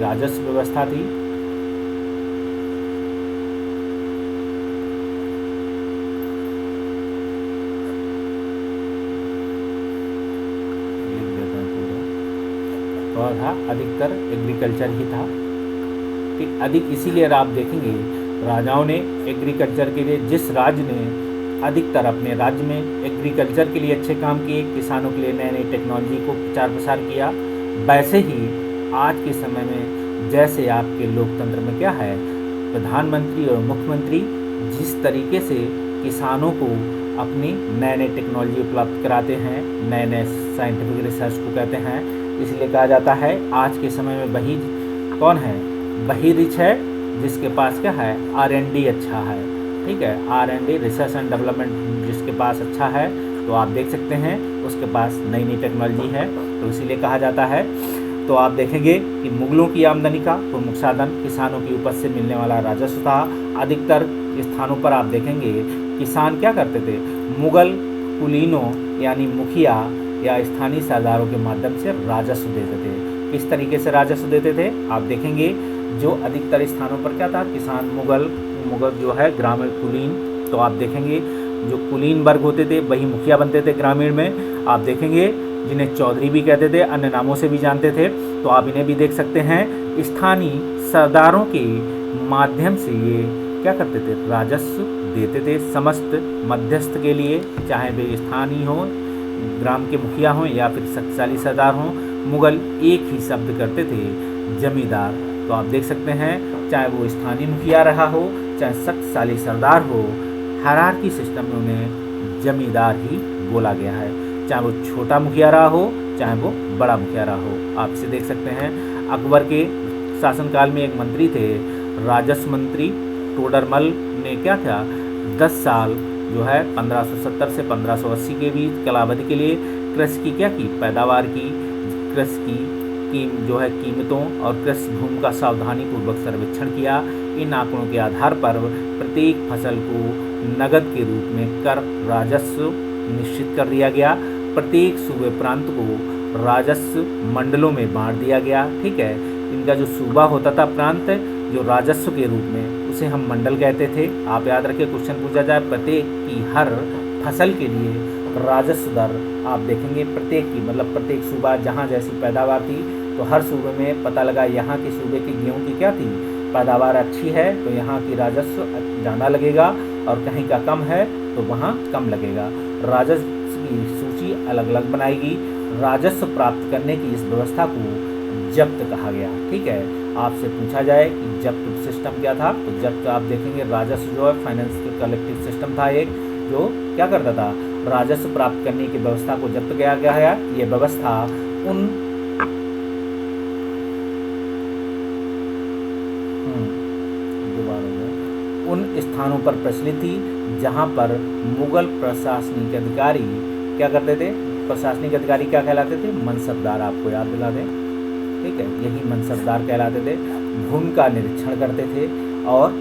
राजस्व व्यवस्था थी, था, अधिकतर एग्रीकल्चर ही था। ठीक, अधिक इसीलिए आप देखेंगे राजाओं ने एग्रीकल्चर के लिए, जिस राज्य ने अधिकतर अपने राज्य में एग्रीकल्चर के लिए अच्छे काम किए, किसानों के लिए नई नई टेक्नोलॉजी को प्रचार प्रसार किया, वैसे ही आज के समय में जैसे आपके लोकतंत्र में क्या है, प्रधानमंत्री और मुख्यमंत्री जिस तरीके से किसानों को अपनी नए नए टेक्नोलॉजी उपलब्ध कराते हैं, नए नए साइंटिफिक रिसर्च को कहते हैं, इसलिए कहा जाता है आज के समय में वही कौन है, वही रिच है जिसके पास क्या है, R&D अच्छा है। ठीक है, R&D रिसर्च एंड डेवलपमेंट जिसके पास अच्छा है, तो आप देख सकते हैं उसके पास नई नई टेक्नोलॉजी है, तो इसीलिए कहा जाता है। तो आप देखेंगे कि मुगलों की आमदनी का प्रमुख साधन किसानों की उपज से मिलने वाला राजस्व था। अधिकतर स्थानों पर आप देखेंगे किसान क्या करते थे, मुगल कुलीनों यानी मुखिया या स्थानीय सरदारों के माध्यम से राजस्व देते थे। किस तरीके से राजस्व देते थे आप देखेंगे, जो अधिकतर स्थानों पर क्या था, किसान मुगल जो है ग्रामीण कुलीन, तो आप देखेंगे जो कुलीन वर्ग होते थे वही मुखिया बनते थे ग्रामीण में। आप देखेंगे जिन्हें चौधरी भी कहते थे, अन्य नामों से भी जानते थे, तो आप इन्हें भी देख सकते हैं। स्थानीय सरदारों के माध्यम से ये क्या करते थे, राजस्व देते थे समस्त मध्यस्थ के लिए, चाहे वे स्थानीय हों, ग्राम के मुखिया हों या फिर शक्तिशाली सरदार हों। मुगल एक ही शब्द करते थे, जमींदार। तो आप देख सकते हैं चाहे वो स्थानीय मुखिया रहा हो, चाहे शक्तिशाली सरदार हो, हायरार्की सिस्टम में उन्हें जमींदार ही बोला गया है, चाहे वो छोटा मुखिया रहा हो, चाहे वो बड़ा मुखिया रहा हो। आप इसे देख सकते हैं। अकबर के शासनकाल में एक मंत्री थे, राजस्व मंत्री टोडरमल ने क्या था, 10 साल जो है 1570 से 1580 के बीच कालावधि के लिए कृषि की क्या की, पैदावार की, कृषि की जो है कीमतों और कृषि भूमि का सावधानीपूर्वक सर्वेक्षण किया। इन आंकड़ों के आधार पर प्रत्येक फसल को नगद के रूप में कर राजस्व निश्चित कर दिया गया। प्रत्येक सूबे प्रांत को राजस्व मंडलों में बांट दिया गया। ठीक है, इनका जो सूबा होता था प्रांत, जो राजस्व के रूप में, उसे हम मंडल कहते थे। आप याद रखिए, क्वेश्चन पूछा जाए प्रत्येक की हर फसल के लिए राजस्व दर आप देखेंगे, प्रत्येक की मतलब प्रत्येक सूबा जहाँ जैसी पैदावार थी, तो हर सूबे में पता लगा यहाँ के सूबे की गेहूँ की क्या थी, पैदावार अच्छी है तो यहाँ की राजस्व ज़्यादा लगेगा, और कहीं का कम है तो वहाँ कम लगेगा। राजस्व की सूची अलग अलग बनाएगी। राजस्व प्राप्त करने की इस व्यवस्था को जब्त कहा गया। ठीक है, आपसे पूछा जाए कि जब्त सिस्टम क्या था, तो जब्त आप देखेंगे राजस्व जो है फाइनेंस कलेक्टिव सिस्टम था एक, जो क्या करता था, राजस्व प्राप्त करने की व्यवस्था को जब्त किया गया है। ये व्यवस्था उन स्थानों पर प्रचलित थी जहां पर मुगल प्रशासनिक अधिकारी क्या करते थे, प्रशासनिक अधिकारी क्या कहलाते थे, मनसबदार। आपको याद दिला दें, ठीक है, यही मनसबदार कहलाते थे। भूमि का निरीक्षण करते थे और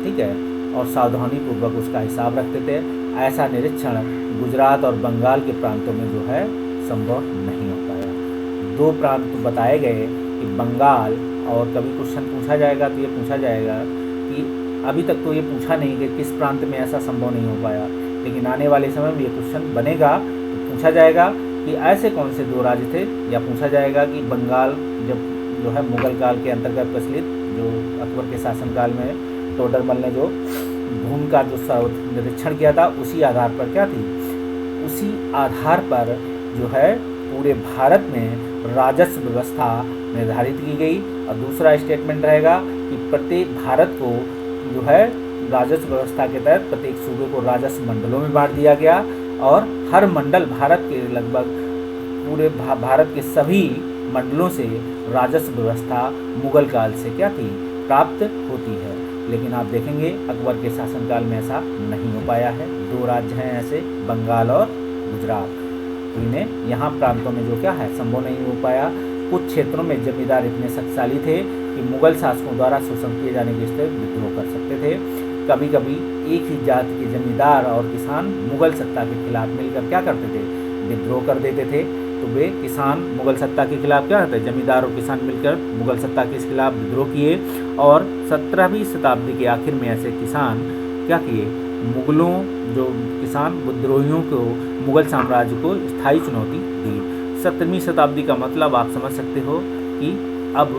ठीक है, और सावधानीपूर्वक उसका हिसाब रखते थे। ऐसा निरीक्षण गुजरात और बंगाल के प्रांतों में जो है संभव नहीं हो पाया। 2 प्रांत बताए गए कि बंगाल, और कभी क्वेश्चन पूछा जाएगा तो ये पूछा जाएगा कि अभी तक तो ये पूछा नहीं कि किस प्रांत में ऐसा संभव नहीं हो पाया, लेकिन आने वाले समय में ये क्वेश्चन बनेगा तो पूछा जाएगा कि ऐसे कौन से 2 राज्य थे, या पूछा जाएगा कि बंगाल जब जो है मुगल काल के अंतर्गत प्रचलित, जो अकबर के शासनकाल में टोडरमल ने जो भूमि का जो निरीक्षण किया था, उसी आधार पर क्या थी, उसी आधार पर जो है पूरे भारत में राजस्व व्यवस्था निर्धारित की गई। और दूसरा स्टेटमेंट रहेगा कि प्रत्येक भारत को जो है राजस्व व्यवस्था के तहत प्रत्येक सूबे को राजस्व मंडलों में बांट दिया गया, और हर मंडल भारत के लगभग पूरे भारत के सभी मंडलों से राजस्व व्यवस्था मुगल काल से क्या थी, प्राप्त होती है। लेकिन आप देखेंगे अकबर के शासनकाल में ऐसा नहीं हो पाया है। 2 राज्य हैं ऐसे, बंगाल और गुजरात, इन्हें यहाँ प्रांतों में जो क्या है संभव नहीं हो पाया। कुछ क्षेत्रों में जमींदार इतने शक्तिशाली थे कि मुगल शासकों द्वारा शोषण किए जाने की स्थिति विद्रोह कर सकते थे। कभी कभी एक ही जाति के जमींदार और किसान मुगल सत्ता के खिलाफ मिलकर क्या करते थे, विद्रोह कर देते थे। तो वे किसान मुगल सत्ता के खिलाफ क्या करते, जमींदार और किसान मिलकर मुगल सत्ता के खिलाफ विद्रोह किए, और 17वीं शताब्दी के आखिर में ऐसे किसान क्या किए, मुगलों जो किसान विद्रोहियों को मुगल साम्राज्य को स्थायी चुनौती दी। 17वीं शताब्दी का मतलब आप समझ सकते हो कि अब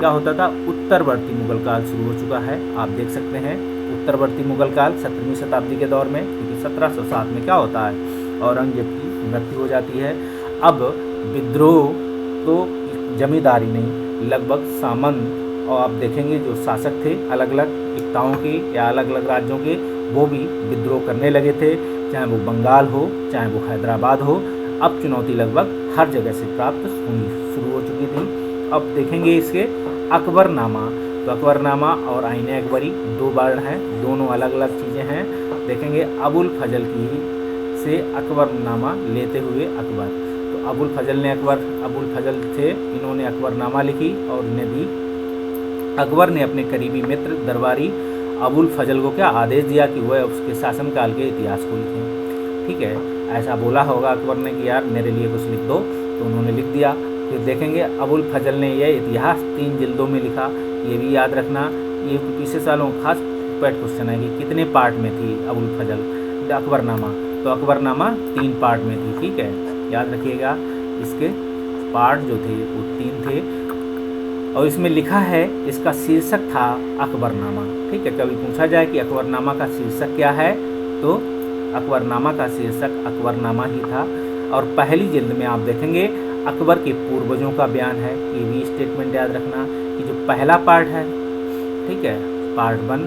क्या होता था, उत्तरवर्ती मुगल काल शुरू हो चुका है। आप देख सकते हैं उत्तरवर्ती मुगल काल 17वीं शताब्दी के दौर में, क्योंकि 1707 में क्या होता है, औरंगजेब की मृत्यु हो जाती है। अब विद्रोह तो जमींदारी नहीं, लगभग सामंत और आप देखेंगे जो शासक थे अलग अलग एकताओं के या अलग अलग राज्यों के, वो भी विद्रोह करने लगे थे, चाहे वो बंगाल हो चाहे वो हैदराबाद हो। अब चुनौती लगभग हर जगह से प्राप्त होनी शुरू हो चुकी थी। अब देखेंगे इसके अकबरनामा, तो अकबरनामा और आईन अकबरी दो वर्ण हैं, दोनों अलग अलग चीज़ें हैं। देखेंगे अबुल फजल की से अकबरनामा लेते हुए अकबर, तो अबुल फजल थे, इन्होंने अकबरनामा लिखी और इन्हें दी। अकबर ने अपने करीबी मित्र दरबारी अबुल फजल को क्या आदेश दिया कि वह उसके शासनकाल के इतिहास को लिखें। ठीक है, ऐसा बोला होगा अकबर ने कि यार मेरे लिए कुछ लिख दो, तो उन्होंने लिख दिया। फिर देखेंगे अबुल फजल ने यह इतिहास 3 जिल्दों में लिखा। ये भी याद रखना, ये पिछले सालों खास पैट क्वेश्चन है कि कितने पार्ट में थी अबुल फजल अकबरनामा, तो अकबरनामा 3 पार्ट में थी। ठीक है, याद रखिएगा, इसके पार्ट जो थे वो 3 थे और इसमें लिखा है, इसका शीर्षक था अकबरनामा। ठीक है, कभी पूछा जाए कि अकबरनामा का शीर्षक क्या है, तो अकबरनामा का शीर्षक अकबरनामा ही था। और पहली जिल्द में आप देखेंगे अकबर के पूर्वजों का बयान है। ये भी स्टेटमेंट याद रखना कि जो पहला पार्ट है, ठीक है, पार्ट 1,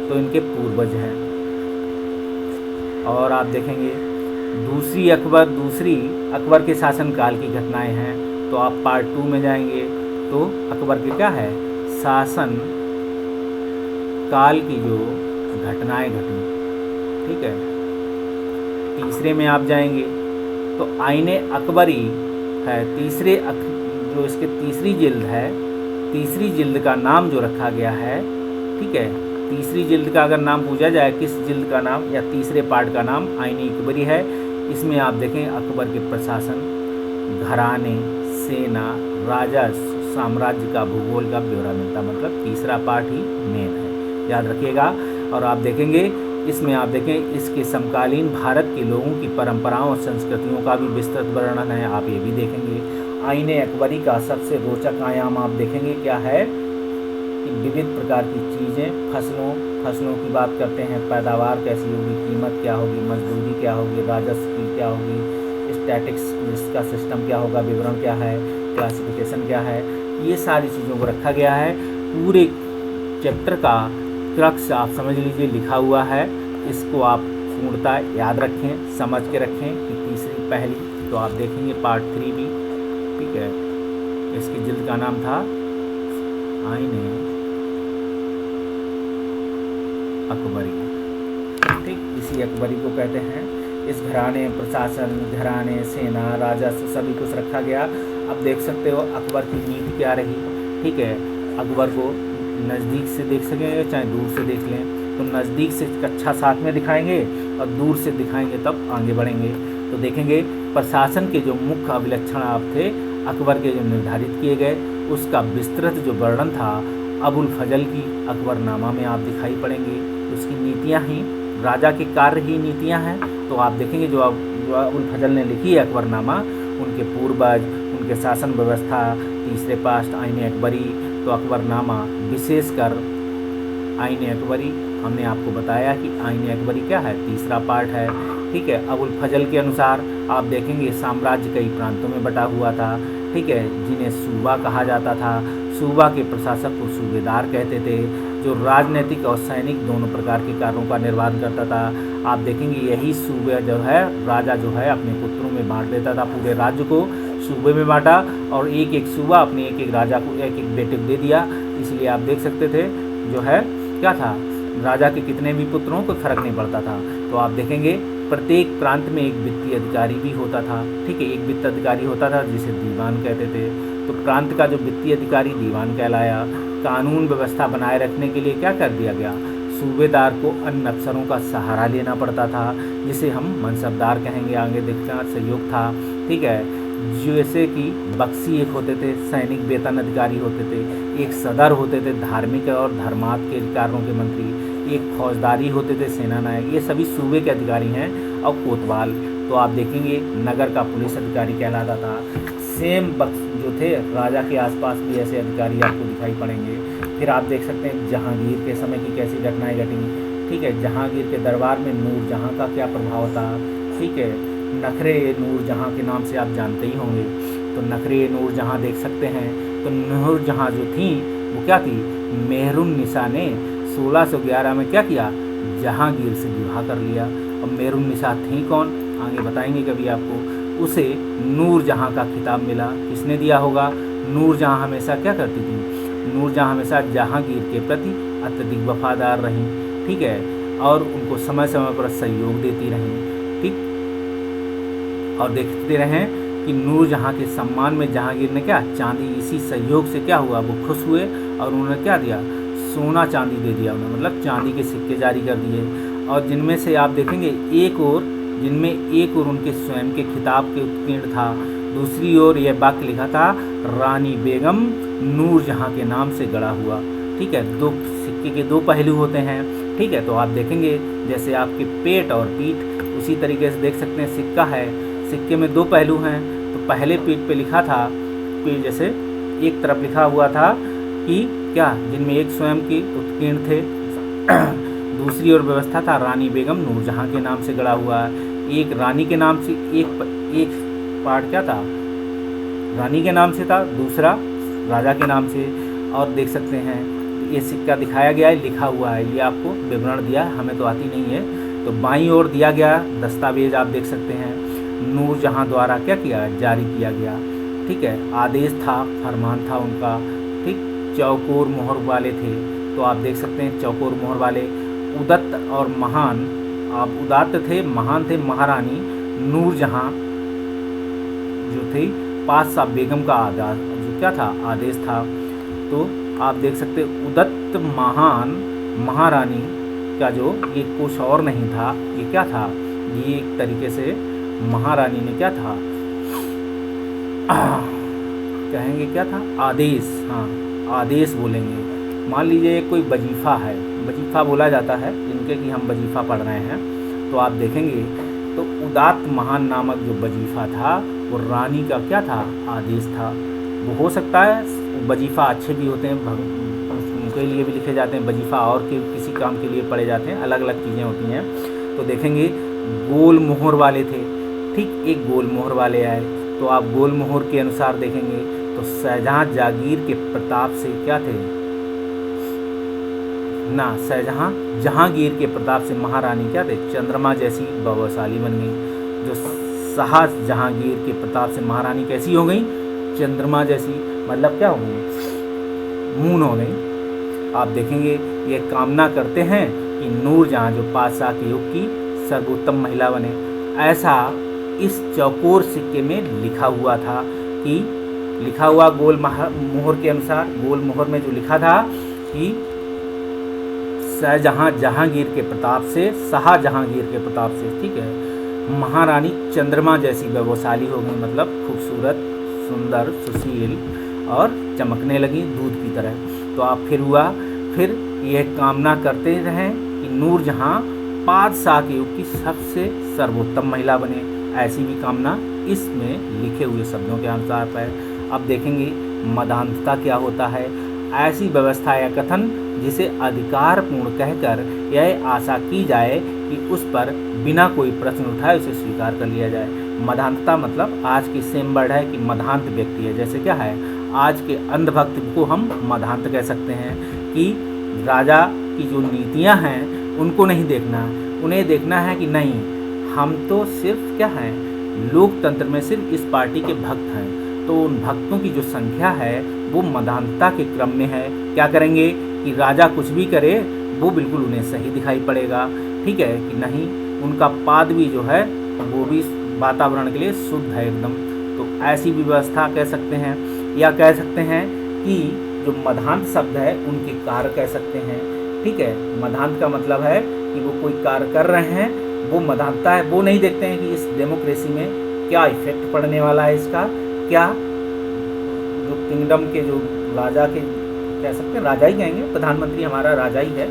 तो इनके पूर्वज हैं। और आप देखेंगे दूसरी अकबर के शासनकाल की घटनाएं हैं, तो आप पार्ट 2 में जाएंगे तो अकबर के क्या है, शासन काल की जो घटनाएं घटी। ठीक है, तीसरे में आप जाएंगे तो आईने अकबरी है, जो इसके तीसरी जिल्द है, तीसरी जिल्द का नाम जो रखा गया है। ठीक है, तीसरी जिल्द का अगर नाम पूछा जाए किस जिल्द का नाम या तीसरे पार्ट का नाम आईने अकबरी है। इसमें आप देखें अकबर के प्रशासन, घराने, सेना, राजा, साम्राज्य का भूगोल का ब्यौरा मिलता, मतलब तीसरा पार्ट ही मेन है, याद रखिएगा। और आप देखेंगे इसमें आप देखें इसके समकालीन भारत के लोगों की परंपराओं और संस्कृतियों का भी विस्तृत वर्णन है, आप ये भी देखेंगे। आईने अकबरी का सबसे रोचक आयाम आप देखेंगे क्या है कि विविध प्रकार की चीज़ें, फसलों की बात करते हैं, पैदावार कैसी होगी, कीमत क्या होगी, मजदूरी क्या होगी, राजस्व की क्या होगी, स्टैटिक्स इसका सिस्टम क्या होगा, विवरण क्या है, क्लासिफिकेशन क्या है, ये सारी चीज़ों को रखा गया है। पूरे चैप्टर का क्रक्स आप समझ लीजिए लिखा हुआ है, इसको आप पूर्णतः याद रखें, समझ के रखें कि तीसरी पहली, तो आप देखेंगे पार्ट 3 भी। ठीक है, इसकी जिल्द का नाम था आईने अकबरी। ठीक, इसी अकबरी को कहते हैं। इस घराने प्रशासन, घराने, सेना, राजस्व सभी कुछ रखा गया। अब देख सकते हो अकबर की नीति क्या रही। ठीक है, अकबर को नज़दीक से देख सकेंगे चाहे दूर से देख लें, तो नज़दीक से कक्षा 7 में दिखाएंगे और दूर से दिखाएंगे तब आगे बढ़ेंगे। तो देखेंगे प्रशासन के जो मुख्य अभिलक्षण आप थे अकबर के जो निर्धारित किए गए, उसका विस्तृत जो वर्णन था अबुल फजल की अकबरनामा में आप दिखाई पड़ेंगे। उसकी नीतियाँ ही राजा के कार्य ही नीतियाँ हैं, तो आप देखेंगे जो अबुल फजल ने लिखी है अकबरनामा, उनके पूर्वज, उनके शासन व्यवस्था, तीसरे पास्ट आईने अकबरी, तो अकबरनामा विशेषकर आईने अकबरी हमने आपको बताया कि आईने अकबरी क्या है, तीसरा पार्ट है। ठीक है, अबुल फजल के अनुसार आप देखेंगे साम्राज्य कई प्रांतों में बटा हुआ था। ठीक है, जिन्हें सूबा कहा जाता था। सूबा के प्रशासक को सूबेदार कहते थे, जो राजनीतिक और सैनिक दोनों प्रकार के कार्यों का निर्वहन करता था। आप देखेंगे यही सूबे जो है राजा जो है अपने पुत्रों में बांट देता था, पूरे राज्य को सूबे में बांटा और एक एक सूबा अपने एक एक राजा को, एक एक बेटे को दे दिया। इसलिए आप देख सकते थे जो है क्या था, राजा के कितने भी पुत्रों को फर्क नहीं पड़ता था। तो आप देखेंगे प्रत्येक प्रांत में एक वित्तीय अधिकारी भी होता था। ठीक है, एक वित्त अधिकारी होता था जिसे दीवान कहते थे। तो प्रांत का जो वित्तीय अधिकारी दीवान कहलाया। कानून व्यवस्था बनाए रखने के लिए क्या कर दिया गया, सूबेदार को अन्य अफसरों का सहारा लेना पड़ता था, जिसे हम मनसबदार कहेंगे, आगे देखना सहयोग था। ठीक है, जैसे कि बख्शी एक होते थे, सैनिक वेतन अधिकारी होते थे, एक सदर होते थे, धार्मिक और धर्मार्थ के कार्यों के मंत्री, एक फौजदारी होते थे, सेना नायक, ये सभी सूबे के अधिकारी हैं। और कोतवाल तो आप देखेंगे नगर का पुलिस अधिकारी कहलाता था। सेम जो थे राजा के आसपास भी ऐसे अधिकारी आपको दिखाई पड़ेंगे। फिर आप देख सकते हैं जहांगीर के समय की कैसी घटनाएं घटी। ठीक है, जहांगीर के दरबार में नूरजहां का क्या प्रभाव था। ठीक है, नखरे नूरजहां के नाम से आप जानते ही होंगे। तो नखरे नूरजहां देख सकते हैं। तो नूरजहां जो थी वो क्या थी, मेहरुन्निसा ने 1611 में क्या किया, जहांगीर से विवाह कर लिया। अब मेहरुन्निसा थी कौन, आगे बताएंगे कभी आपको। उसे नूरजहां का खिताब मिला, किसने दिया होगा। नूरजहां हमेशा क्या करती थी, नूरजहां हमेशा जहांगीर के प्रति अत्यधिक वफादार रहीं। ठीक है, और उनको समय समय पर सहयोग देती रहीं। ठीक, और देखते रहें कि नूरजहां के सम्मान में जहांगीर ने क्या, चांदी, इसी सहयोग से क्या हुआ, वो खुश हुए और उन्होंने क्या दिया, सोना चांदी दे दिया उन्हें, मतलब चांदी के सिक्के जारी कर दिए। और जिनमें से आप देखेंगे जिनमें एक और उनके स्वयं के खिताब के उत्कीर्ण था, दूसरी ओर यह वाक्य लिखा था, रानी बेगम नूरजहां के नाम से गढ़ा हुआ। ठीक है, दो सिक्के के दो पहलू होते हैं। ठीक है, तो आप देखेंगे जैसे आपके पेट और पीठ, उसी तरीके से देख सकते हैं सिक्का है, सिक्के में दो पहलू हैं। तो पहले पीठ पे लिखा था, जैसे एक तरफ लिखा हुआ था कि क्या, जिनमें एक स्वयं के उत्कीर्ण थे, दूसरी ओर व्यवस्था था रानी बेगम नूरजहां के नाम से गढ़ा हुआ। एक रानी के नाम से, एक पार्ट क्या था, रानी के नाम से था, दूसरा राजा के नाम से। और देख सकते हैं ये सिक्का दिखाया गया है, लिखा हुआ है, ये आपको विवरण दिया, हमें तो आती नहीं है। तो बाईं ओर दिया गया दस्तावेज आप देख सकते हैं, नूरजहां द्वारा क्या किया, जारी किया गया। ठीक है, आदेश था, फरमान था उनका। ठीक, चौकोर मोहर वाले थे, तो आप देख सकते हैं चौकोर मोहर वाले। उदत्त और महान, आप उदात्त थे, महान थे महारानी नूरजहां जो थी, पातशाह बेगम का आदेश, जो क्या था, आदेश था। तो आप देख सकते उदत्त महान महारानी का जो, ये कुछ और नहीं था, ये क्या था, ये एक तरीके से महारानी ने क्या था, कहेंगे क्या था, आदेश। हाँ, आदेश बोलेंगे। मान लीजिए कोई वजीफ़ा है, वजीफ़ा बोला जाता है जिनके कि हम वजीफ़ा पढ़ रहे हैं, तो आप देखेंगे तो उदात्त महान नामक जो वजीफ़ा था वो रानी का क्या था, आदेश था। वो हो सकता है वजीफ़ा अच्छे भी होते हैं, उनके लिए भी लिखे जाते हैं वजीफ़ा, और किसी काम के लिए पढ़े जाते हैं, अलग अलग चीज़ें होती हैं। तो देखेंगे गोल मोहर वाले थे। ठीक, एक गोल मोहर वाले आए, तो आप गोल मोहर के अनुसार देखेंगे तो शाहजहां जागीर के प्रताप से क्या थे ना, शाहजहां जहांगीर के प्रताप से महारानी क्या थे, चंद्रमा जैसी बलशाली बन गई। जो शाह जहांगीर के प्रताप से महारानी कैसी हो गई, चंद्रमा जैसी, मतलब क्या हो गई, मून हो गई। आप देखेंगे ये कामना करते हैं कि नूरजहां जो पातशाह के युग की सर्वोत्तम महिला बने। ऐसा इस चौकोर सिक्के में लिखा हुआ था, कि लिखा हुआ गोल मोहर के अनुसार, गोल मोहर में जो लिखा था कि शाहजहां जहांगीर के प्रताप से, शाह जहांगीर के प्रताप से, ठीक है, महारानी चंद्रमा जैसी वैभवशाली हो गई, मतलब खूबसूरत, सुंदर, सुशील और चमकने लगी दूध की तरह। तो आप फिर यह कामना करते रहें कि नूरजहां पातशाह के युग की सबसे सर्वोत्तम महिला बने। ऐसी भी कामना इसमें लिखे हुए शब्दों के अनुसार है। अब देखेंगे मदान्धता क्या होता है। ऐसी व्यवस्था या कथन जिसे अधिकारपूर्ण कहकर यह आशा की जाए कि उस पर बिना कोई प्रश्न उठाए उसे स्वीकार कर लिया जाए। मदान्धता मतलब आज की सेम वर्ड है कि मदान्त व्यक्ति है। जैसे क्या है, आज के अंधभक्त को हम मदान्त कह सकते हैं, कि राजा की जो नीतियां हैं उनको नहीं देखना, उन्हें देखना है कि नहीं, हम तो सिर्फ क्या हैं, लोकतंत्र में सिर्फ इस पार्टी के भक्त हैं। तो उन भक्तों की जो संख्या है वो मदान्धता के क्रम में है। क्या करेंगे कि राजा कुछ भी करे वो बिल्कुल उन्हें सही दिखाई पड़ेगा, ठीक है कि नहीं, उनका पाद भी जो है वो भी वातावरण के लिए शुद्ध है एकदम। तो ऐसी भी व्यवस्था कह सकते हैं, या कह सकते हैं कि जो मदान्त शब्द है उनके कार्य कह सकते हैं, ठीक है। मदान्त का मतलब है कि वो कोई कार्य कर रहे हैं, वो मदान्ता है। वो नहीं देखते हैं कि इस डेमोक्रेसी में क्या इफेक्ट पड़ने वाला है, इसका क्या, जो किंगडम के जो राजा के कह सकते हैं, राजा ही कहेंगे, प्रधानमंत्री हमारा राजा ही है,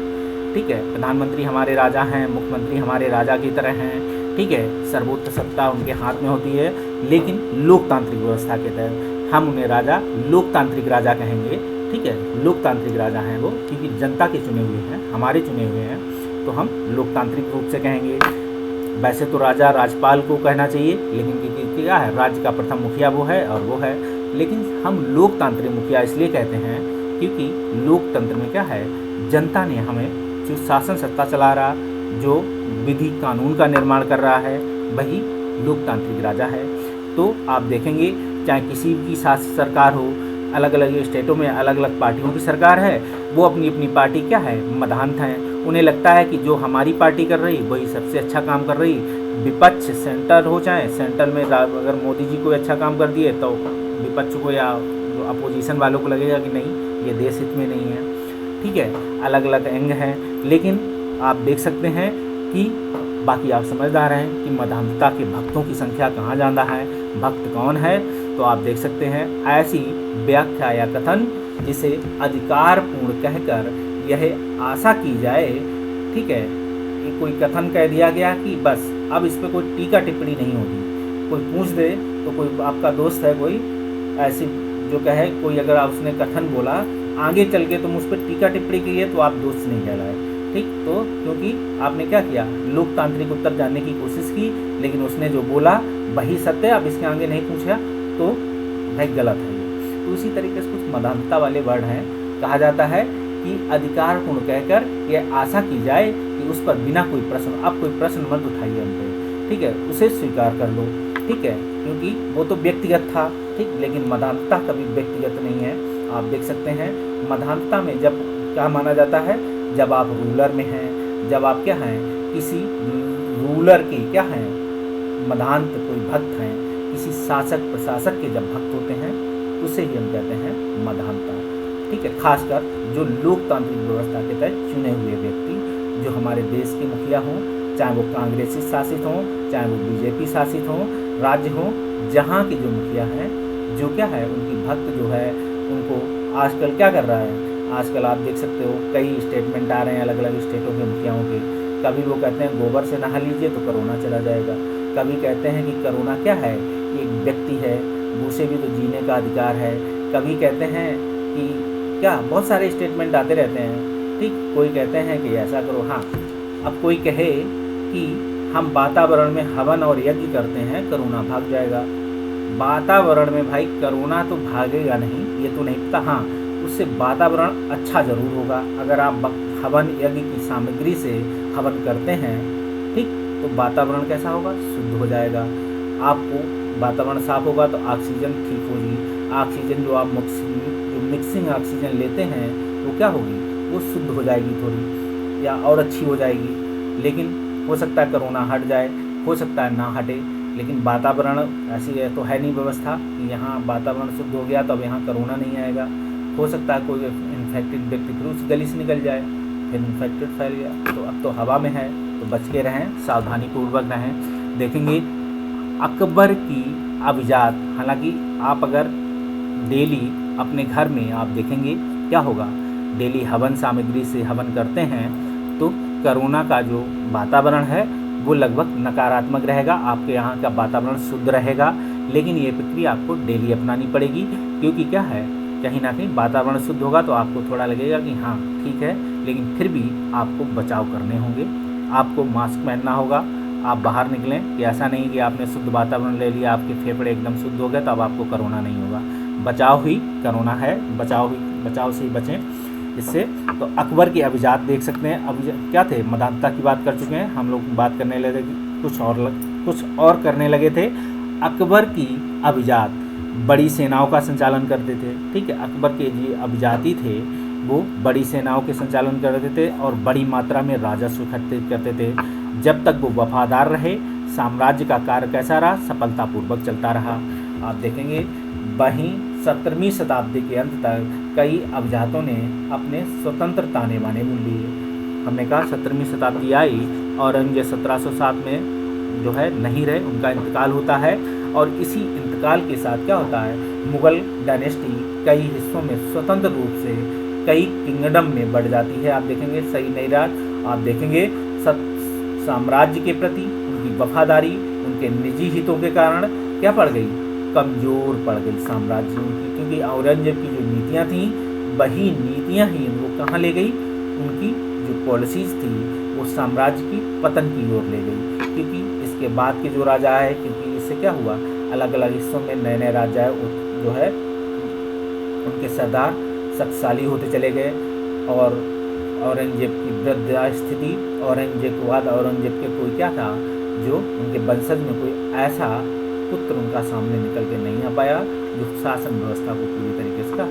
ठीक है, प्रधानमंत्री हमारे राजा हैं, मुख्यमंत्री हमारे राजा की तरह हैं, ठीक है, सर्वोच्च सत्ता उनके हाथ में होती है, लेकिन लोकतांत्रिक व्यवस्था के तहत। हम उन्हें राजा, लोकतांत्रिक राजा कहेंगे। ठीक है, लोकतांत्रिक राजा हैं वो, क्योंकि जनता के चुने हुए हैं, हमारे चुने हुए हैं, तो हम लोकतांत्रिक रूप से कहेंगे। वैसे तो राजा राजपाल को कहना चाहिए, लेकिन क्योंकि क्या है, राज्य का प्रथम मुखिया वो है और वो है, लेकिन हम लोकतांत्रिक मुखिया इसलिए कहते हैं क्योंकि लोकतंत्र में क्या है, जनता ने हमें जो शासन सत्ता चला रहा, जो विधि कानून का निर्माण कर रहा है, वही लोकतांत्रिक राजा है। तो आप देखेंगे चाहे किसी की शासन सरकार हो, अलग अलग स्टेटों में अलग अलग पार्टियों की सरकार है, वो अपनी अपनी पार्टी क्या है, मधांत हैं। उन्हें लगता है कि जो हमारी पार्टी कर रही वही सबसे अच्छा काम कर रही। विपक्ष सेंटर हो, चाहे सेंटर में अगर मोदी जी कोई अच्छा काम कर दिए तो विपक्ष को या अपोजिशन वालों को लगेगा कि नहीं, ये देश हित में नहीं है। ठीक है, अलग अलग एंग हैं, लेकिन आप देख सकते हैं कि बाकी आप समझदार हैं कि मधांधता के भक्तों की संख्या कहाँ ज़्यादा है, भक्त कौन है। तो आप देख सकते हैं ऐसी व्याख्या या कथन जिसे अधिकारपूर्ण कहकर यह आशा की जाए, ठीक है, कि कोई कथन कह दिया गया कि बस अब इस पर कोई टीका टिप्पणी नहीं होगी। कोई पूछ दे तो कोई आपका दोस्त है कोई ऐसी जो कहे, कोई अगर आप उसने कथन बोला आगे चल के तुम उस पर टीका टिप्पणी की है तो आप दोस्त नहीं कहलाए। ठीक, तो क्योंकि आपने क्या किया, लोकतांत्रिक उत्तर जानने की कोशिश की, लेकिन उसने जो बोला वही सत्य है, अब इसके आगे नहीं पूछा तो भाई गलत है। तो उसी तरीके से कुछ मधांधता वाले वर्ड हैं। कहा जाता है कि अधिकार पूर्ण कहकर यह आशा की जाए कि उस पर बिना कोई प्रश्न, अब कोई प्रश्न मत उठाइए हम पे, ठीक है, उसे स्वीकार कर लो। ठीक है, क्योंकि वो तो व्यक्तिगत था, ठीक, लेकिन मधांधता कभी व्यक्तिगत नहीं है। आप देख सकते हैं मधांधता में जब क्या माना जाता है, जब आप रूलर में हैं, जब आप क्या हैं, किसी रूलर की क्या हैं, मधांत कोई भक्त हैं, किसी शासक प्रशासक के जब भक्त होते हैं उसे ही हम कहते हैं मधांता। ठीक है, खासकर जो लोकतांत्रिक व्यवस्था के तहत चुने हुए व्यक्ति, जो हमारे देश के मुखिया हों, चाहे वो कांग्रेसी शासित हों, चाहे वो बीजेपी शासित हों, राज्य हों, जहाँ के जो मुखिया हैं, जो क्या है उनकी भक्त जो है, उनको आजकल क्या कर रहा है, आजकल आप देख सकते हो कई स्टेटमेंट आ रहे हैं अलग अलग स्टेटों के मुखियाओं के। कभी वो कहते हैं गोबर से नहा लीजिए तो कोरोना चला जाएगा, कभी कहते हैं कि कोरोना क्या है, एक व्यक्ति है, उसे भी तो जीने का अधिकार है, कभी कहते हैं कि क्या, बहुत सारे स्टेटमेंट आते रहते हैं। ठीक, कोई कहते हैं कि ऐसा करो। हाँ, अब कोई कहे कि हम वातावरण में हवन और यज्ञ करते हैं, कोरोना भाग जाएगा। वातावरण में भाई कोरोना तो भागेगा नहीं, ये तो नहीं पता। हाँ, उससे वातावरण अच्छा ज़रूर होगा। अगर आप हवन यज्ञ की सामग्री से हवन करते हैं, ठीक, तो वातावरण कैसा होगा, शुद्ध हो जाएगा। आपको वातावरण साफ होगा तो ऑक्सीजन ठीक होगी। ऑक्सीजन जो आप मिक्सिंग ऑक्सीजन लेते हैं वो क्या होगी, वो शुद्ध हो जाएगी थोड़ी, या और अच्छी हो जाएगी। लेकिन हो सकता है कोरोना हट जाए, हो सकता है ना हटे, लेकिन वातावरण ऐसी है तो है नहीं व्यवस्था कि यहाँ वातावरण शुद्ध हो गया तो अब यहाँ कोरोना नहीं आएगा। हो सकता है कोई इन्फेक्टेड व्यक्ति फिर उस गली से निकल जाए, फिर इन्फेक्टेड फैल गया। तो अब तो हवा में है तो बच के रहें, सावधानी पूर्वक रहें। देखेंगे अकबर की अभिजात, हालांकि आप अगर डेली अपने घर में आप देखेंगे क्या होगा, डेली हवन सामग्री से हवन करते हैं तो कोरोना का जो वातावरण है वो लगभग नकारात्मक रहेगा, आपके यहाँ का वातावरण शुद्ध रहेगा। लेकिन ये प्रक्रिया आपको डेली अपनानी पड़ेगी, क्योंकि क्या है, कहीं ना कहीं वातावरण शुद्ध होगा तो आपको थोड़ा लगेगा कि हाँ ठीक है, लेकिन फिर भी आपको बचाव करने होंगे। आपको मास्क पहनना होगा, आप बाहर निकलें कि ऐसा नहीं कि आपने शुद्ध वातावरण ले लिया, आपके फेफड़े एकदम शुद्ध हो गए तो अब आपको कोरोना नहीं होगा। बचाव ही कोरोना है, बचाव से ही बचें इससे। तो अकबर के अभिजात देख सकते हैं, अब क्या थे, मधांधता की बात कर चुके हैं हम लोग, बात करने लगे कुछ और करने लगे थे। अकबर की अभिजात बड़ी सेनाओं का संचालन करते थे। ठीक है, अकबर के जो अभिजाती थे वो बड़ी सेनाओं के संचालन करते थे और बड़ी मात्रा में राजस्व इकट्ठे करते थे। जब तक वो वफादार रहे, साम्राज्य का कार्य कैसा रहा, सफलतापूर्वक चलता रहा। आप देखेंगे वहीं 17वीं शताब्दी के अंत तक कई अभिजातों ने अपने स्वतंत्र ताने बाने बुन लिए। हमने कहा 17वीं शताब्दी आई और औरंगजेब 1707 में जो है नहीं रहे, उनका इंतकाल होता है। और इसी इंतकाल के साथ क्या होता है, मुग़ल डायनेस्टी कई हिस्सों में स्वतंत्र रूप से कई किंगडम में बढ़ जाती है। आप देखेंगे सही नहीं रहा, आप देखेंगे साम्राज्य के प्रति उनकी वफादारी उनके निजी हितों के कारण क्या पड़ गई, कमज़ोर पड़ गई साम्राज्यों की, क्योंकि औरंगजेब की जो नीतियाँ थीं वही नीतियाँ ही उनको कहाँ ले गई, उनकी जो पॉलिसीज़ थी वो साम्राज्य की पतन की ओर ले गई। क्योंकि इसके बाद के जो राजा आए, क्योंकि इससे क्या हुआ, अलग अलग हिस्सों में नए नए राजा जो है उनके सरदार शक्तिशाली होते चले गए, और औरंगजेब की वृद्ध स्थिति, औरंगजेब के बाद औरंगजेब के कोई क्या था, जो उनके वंशज में कोई ऐसा पुत्र उनका सामने निकल के नहीं आ पाया जो शासन व्यवस्था को पूरी तरीके से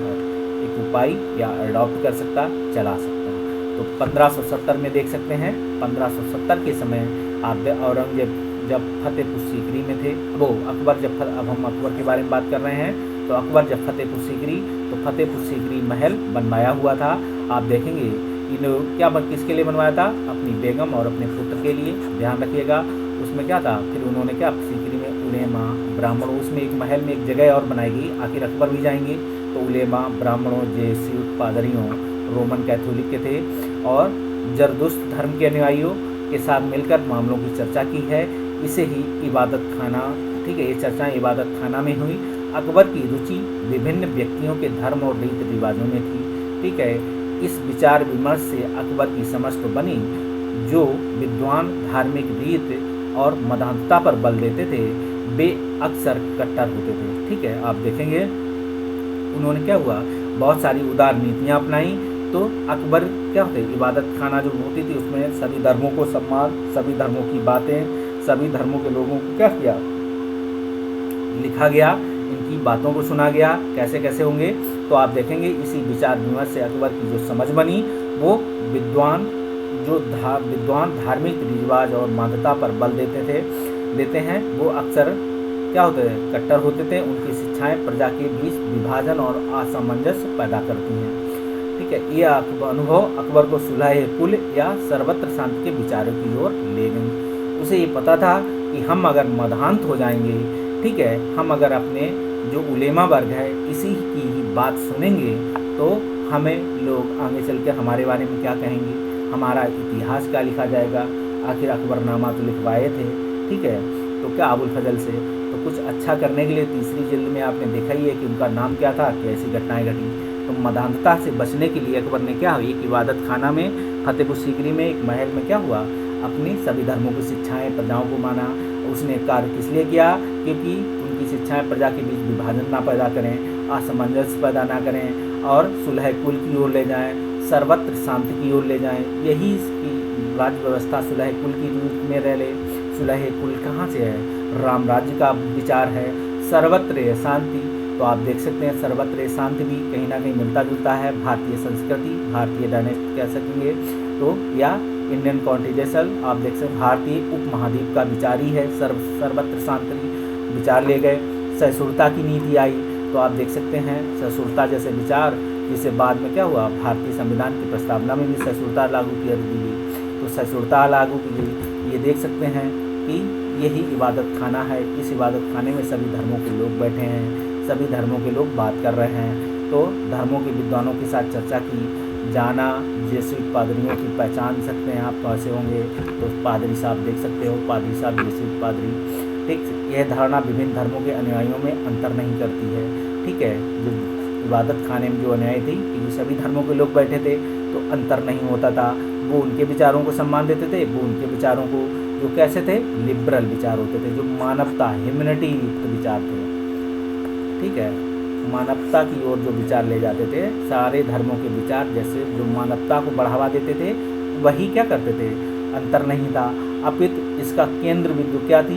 एक उपाय या अडॉप्ट कर सकता, चला सकता। तो 1570 में देख सकते हैं, 1570 के समय आप औरंगजेब जब फतेहपुर सीकरी में थे, वो अकबर जब, अब हम अकबर के बारे में बात कर रहे हैं, तो अकबर जब फतेहपुर सीकरी, तो फतेहपुर सीकरी महल बनवाया हुआ था। आप देखेंगे क्या किसके लिए बनवाया था, अपनी बेगम और अपने पुत्र के लिए, ध्यान रखिएगा। उसमें क्या था, फिर उन्होंने क्या सीकरी में उलेमा ब्राह्मणों, उसमें एक महल में एक जगह और बनाई गई, आखिर अकबर भी जाएंगे, तो उलेमा ब्राह्मणों, जेसूट पादरियों, रोमन कैथोलिक के थे, और जरदुश्त धर्म के अनुयायियों के साथ मिलकर मामलों की चर्चा की है। इसे ही इबादत खाना, ठीक है, ये चर्चा इबादत खाना में हुई। अकबर की रुचि विभिन्न व्यक्तियों के धर्म और रीति रिवाजों में थी, ठीक है। इस विचार विमर्श से अकबर की समझ तो बनी, जो विद्वान धार्मिक रीत और मदानता पर बल देते थे वे अक्सर कट्टर होते थे, ठीक है। आप देखेंगे उन्होंने क्या हुआ, बहुत सारी उदार नीतियाँ अपनाई। तो अकबर क्या होते, इबादत खाना जो होती थी उसमें सभी धर्मों को सम्मान, सभी धर्मों की बातें, सभी धर्मों के लोगों को क्या किया, लिखा गया, इनकी बातों को सुना गया, कैसे कैसे होंगे। तो आप देखेंगे इसी विचार विमर्श से अकबर की जो समझ बनी, वो विद्वान धार्मिक रिवाज और मान्यता पर बल देते हैं, वो अक्सर क्या होते हैं, कट्टर होते थे। उनकी शिक्षाएं प्रजा के बीच विभाजन और असमंजस पैदा करती हैं, ठीक है। ये अनुभव अकबर को सुलह कुल या सर्वत्र शांति के विचारों की ओर ले गई। उसे ये पता था कि हम अगर मधांत हो जाएंगे, ठीक है, हम अगर अपने जो उलेमा वर्ग है इसी की ही बात सुनेंगे, तो हमें लोग आगे चलकर हमारे बारे में क्या कहेंगे, हमारा इतिहास क्या लिखा जाएगा। आखिर अकबरनामा तो लिखवाए थे, ठीक है, तो क्या अबुल फजल से, तो कुछ अच्छा करने के लिए तीसरी जिल्द में आपने देखा ही है कि उनका नाम क्या था, कैसी घटनाएं घटी। तो मदानता से बचने के लिए अकबर ने क्या, एक इबादत खाना में फतेहपुर सीकरी में एक महल में क्या हुआ, अपनी सभी धर्मों की शिक्षाएं प्रजाओं को माना। उसने कार्य किस लिए किया, क्योंकि उनकी शिक्षाएं प्रजा के बीच विभाजन ना पैदा करें, असमंजस पैदा ना करें, और सुलह कुल की ओर ले जाएं, सर्वत्र शांति की ओर ले जाएं। यही इसकी राज्य व्यवस्था सुलह कुल की रूप में रह ले। सुलह कुल कहाँ से है, राम राज्य का विचार है, सर्वत्र शांति। तो आप देख सकते हैं सर्वत्र शांति भी कहीं ना कहीं मिलता जुलता है भारतीय संस्कृति, भारतीय डायनेस्टी कह सकेंगे, तो या इंडियन कॉन्टिनेंटल, आप देख सकते हैं भारतीय उपमहाद्वीप का विचार ही है, सर्वत्र शांति विचार ले गए। सहिष्णुता की नीति आई, तो आप देख सकते हैं सहिष्णुता जैसे विचार, जिसे बाद में क्या हुआ, भारतीय संविधान की प्रस्तावना में भी सहिष्णुता लागू की गई, तो सहिष्णुता लागू की गई। ये देख सकते हैं कि यही इबादत खाना है, इस इबादत खाने में सभी धर्मों के लोग बैठे हैं, सभी धर्मों के लोग बात कर रहे हैं। तो धर्मों के विद्वानों के साथ चर्चा की, जाना, जेसूट पादरियों की पहचान सकते हैं आप कैसे होंगे, तो पादरी साहब देख सकते हो, पादरी साहब, जेसूट पादरी, ठीक। यह धारणा विभिन्न धर्मों के अनुयायियों में अंतर नहीं करती है, ठीक है। जो इबादत खाने में जो अनुयायी थी, क्योंकि सभी धर्मों के लोग बैठे थे, तो अंतर नहीं होता था। वो उनके विचारों को सम्मान देते थे, वो उनके विचारों को, जो कैसे थे, लिबरल विचार होते थे, जो मानवता, ह्यूमैनिटी युक्त विचार थे, ठीक है। मानवता की ओर जो विचार ले जाते थे, सारे धर्मों के विचार जैसे जो मानवता को बढ़ावा देते थे, वही क्या करते थे, अंतर नहीं था। अपितु इसका केंद्र बिंदु क्या थी,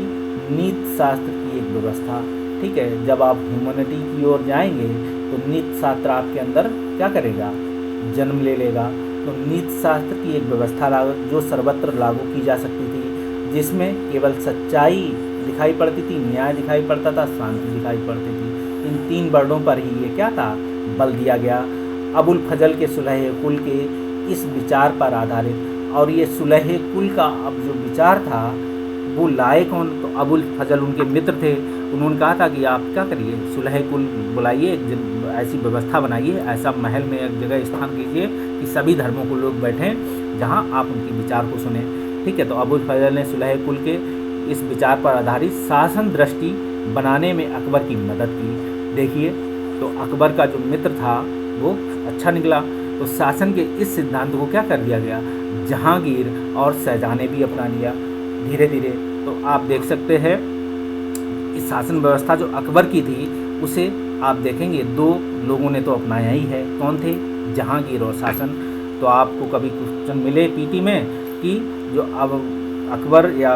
नीति शास्त्र की एक व्यवस्था, ठीक है। जब आप ह्यूमैनिटी की ओर जाएंगे तो नीति शास्त्र आपके अंदर क्या करेगा, जन्म ले लेगा। तो नीति शास्त्र की एक व्यवस्था जो सर्वत्र लागू की जा सकती थी, जिसमें केवल सच्चाई दिखाई पड़ती थी, न्याय दिखाई पड़ता था, शांति दिखाई पड़ती थी। इन तीन वर्डों पर ही ये क्या था, बल दिया गया। अबुल फजल के सुलह कुल के इस विचार पर आधारित, और ये सुलह कुल का अब जो विचार था वो लाए कौन, तो अबुल फजल उनके मित्र थे। उन्होंने कहा था कि आप क्या करिए, सुलह कुल बुलाइए, ऐसी व्यवस्था बनाइए, ऐसा महल में एक जगह स्थान कीजिए कि सभी धर्मों को लोग बैठें, जहां आप उनके विचार को सुने, ठीक है। तो अबुल फजल ने सुलह कुल के इस विचार पर आधारित शासन दृष्टि बनाने में अकबर की मदद की। देखिए, तो अकबर का जो मित्र था वो अच्छा निकला। तो शासन के इस सिद्धांत को क्या कर दिया गया, जहांगीर और शाहजहां ने भी अपना लिया धीरे धीरे। तो आप देख सकते हैं इस शासन व्यवस्था जो अकबर की थी उसे आप देखेंगे दो लोगों ने तो अपनाया ही है। कौन थे, जहांगीर और शासन। तो आपको कभी क्वेश्चन मिले पीटी में कि जो अब अकबर या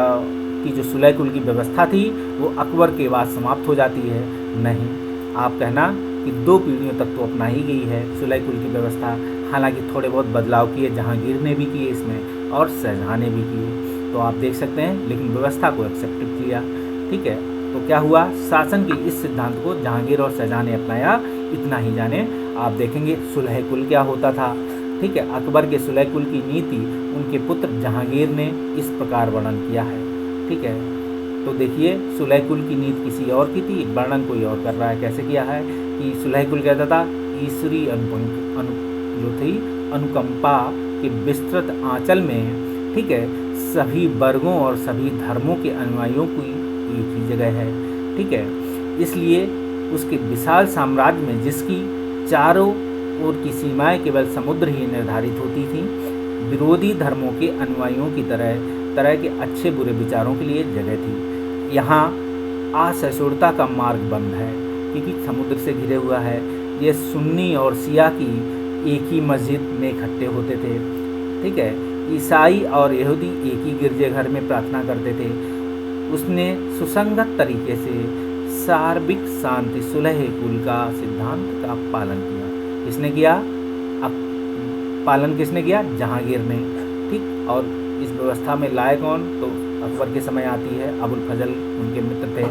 की जो सुलह कुल की व्यवस्था थी वो अकबर के बाद समाप्त हो जाती है, नहीं, आप कहना कि 2 पीढ़ियों तक तो अपना ही गई है सुलह कुल की व्यवस्था। हालांकि थोड़े बहुत बदलाव किए जहांगीर ने भी किए इसमें और शाहजहां ने भी किए। तो आप देख सकते हैं, लेकिन व्यवस्था को एक्सेप्ट किया। ठीक है, तो क्या हुआ, शासन के इस सिद्धांत को जहांगीर और शाहजहां ने अपनाया। इतना ही जाने, आप देखेंगे सुलह कुल क्या होता था। ठीक है, अकबर के सुलह कुल की नीति उनके पुत्र जहांगीर ने इस प्रकार वर्णन किया है। ठीक है, तो देखिए सुलह कुल की नीति किसी और की थी, वर्णन कोई और कर रहा है। कैसे किया है कि सुलह कुल कहता था ईश्वरी जो थी अनुकंपा के विस्तृत आंचल में, ठीक है, सभी वर्गों और सभी धर्मों के अनुयायियों की एक ही जगह है। ठीक है, इसलिए उसके विशाल साम्राज्य में जिसकी चारों ओर की सीमाएं केवल समुद्र ही निर्धारित होती थी, विरोधी धर्मों के अनुयायियों की तरह के अच्छे बुरे विचारों के लिए जगह थी। यहाँ असहिष्णुता का मार्ग बंद है क्योंकि समुद्र से घिरे हुआ है। ये सुन्नी और सिया की एक ही मस्जिद में इकट्ठे होते थे। ठीक है, ईसाई और यहूदी एक ही गिरजेघर में प्रार्थना करते थे। उसने सुसंगत तरीके से सार्वत्रिक शांति सुलह कुल का सिद्धांत का पालन किया। किसने किया, पालन किसने किया, जहांगीर ने। ठीक, और इस व्यवस्था में लाए कौन, तो अकबर के समय आती है, अबुल फजल उनके मित्र थे।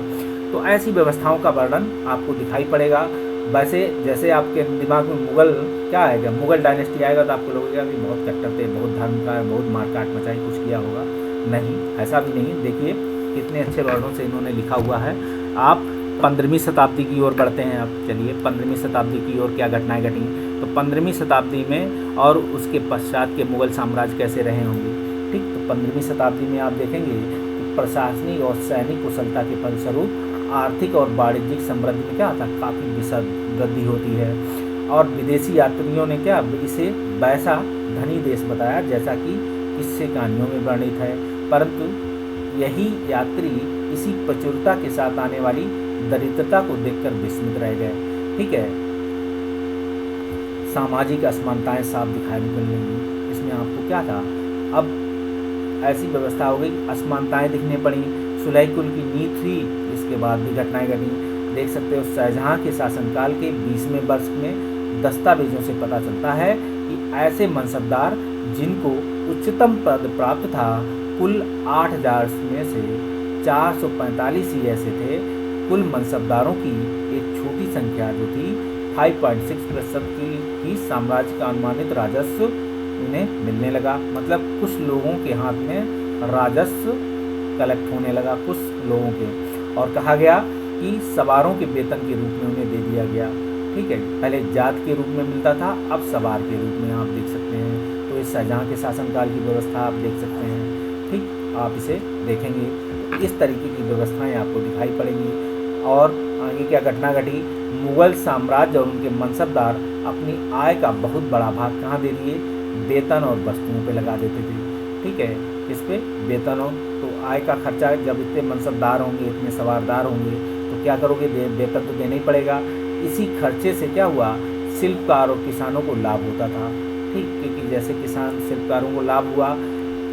तो ऐसी व्यवस्थाओं का वर्णन आपको दिखाई पड़ेगा। वैसे जैसे आपके दिमाग में मुगल क्या आएगा, मुगल डायनेस्टी आएगा तो आपको लगेगा कि बहुत कट्टर थे, बहुत धर्म का, बहुत मारकाट मचाई, कुछ किया होगा। नहीं, ऐसा भी नहीं। देखिए कितने अच्छे वर्णों से इन्होंने लिखा हुआ है। आप 15वीं शताब्दी की ओर बढ़ते हैं। अब चलिए 15वीं शताब्दी की ओर क्या घटनाएं घटी। तो 15वीं शताब्दी में और उसके पश्चात के मुगल साम्राज्य कैसे रहे होंगे। ठीक, तो 15वीं शताब्दी में आप देखेंगे कि प्रशासनिक और सैनिक कुशलता के फलस्वरूप आर्थिक और वाणिज्यिक समृद्धि में क्या होता है, काफ़ी वृद्धि होती है। और विदेशी यात्रियों ने क्या इसे वैसा धनी देश बताया जैसा कि किस्से कहानियों में वर्णित है। परंतु यही यात्री इसी प्रचुरता के साथ आने वाली दरिद्रता को देखकर विस्मित रह गए। ठीक है, सामाजिक असमानताएं साफ दिखाई मिलेंगी। इसमें आपको क्या था, अब ऐसी व्यवस्था हो गई, असमानताएं दिखने पड़ी। सुलह कुल की नीति थी, इसके बाद भी घटनाएं घटी। देख सकते हो शाहजहां के शासनकाल के 20वें वर्ष में दस्तावेजों से पता चलता है कि ऐसे मनसबदार जिनको उच्चतम पद प्राप्त था कुल 8000 में से 445 ही ऐसे थे। कुल मनसबदारों की एक छोटी संख्या जो थी 5.6% की ही साम्राज्य का अनुमानित राजस्व उन्हें मिलने लगा। मतलब कुछ लोगों के हाथ में राजस्व कलेक्ट होने लगा, कुछ लोगों के। और कहा गया कि सवारों के वेतन के रूप में उन्हें दे दिया गया। ठीक है, पहले जात के रूप में मिलता था, अब सवार के रूप में आप देख सकते हैं। तो इस शाहजहां के शासनकाल की व्यवस्था आप देख सकते हैं। ठीक, आप इसे देखेंगे, इस तरीके की व्यवस्थाएं आपको दिखाई पड़ेंगी। और आगे क्या घटना घटी, मुगल साम्राज्य और उनके मनसबदार अपनी आय का बहुत बड़ा भाग कहाँ दे दिए, वेतन और वस्तुओं पे लगा देते थे। ठीक है, इस पे वेतनों, तो आय का खर्चा, जब इतने मनसबदार होंगे, इतने सवारदार होंगे तो क्या करोगे, वेतन तो देना ही पड़ेगा। इसी खर्चे से क्या हुआ, शिल्पकार और किसानों को लाभ होता था। ठीक, क्योंकि जैसे किसान शिल्पकारों को लाभ हुआ।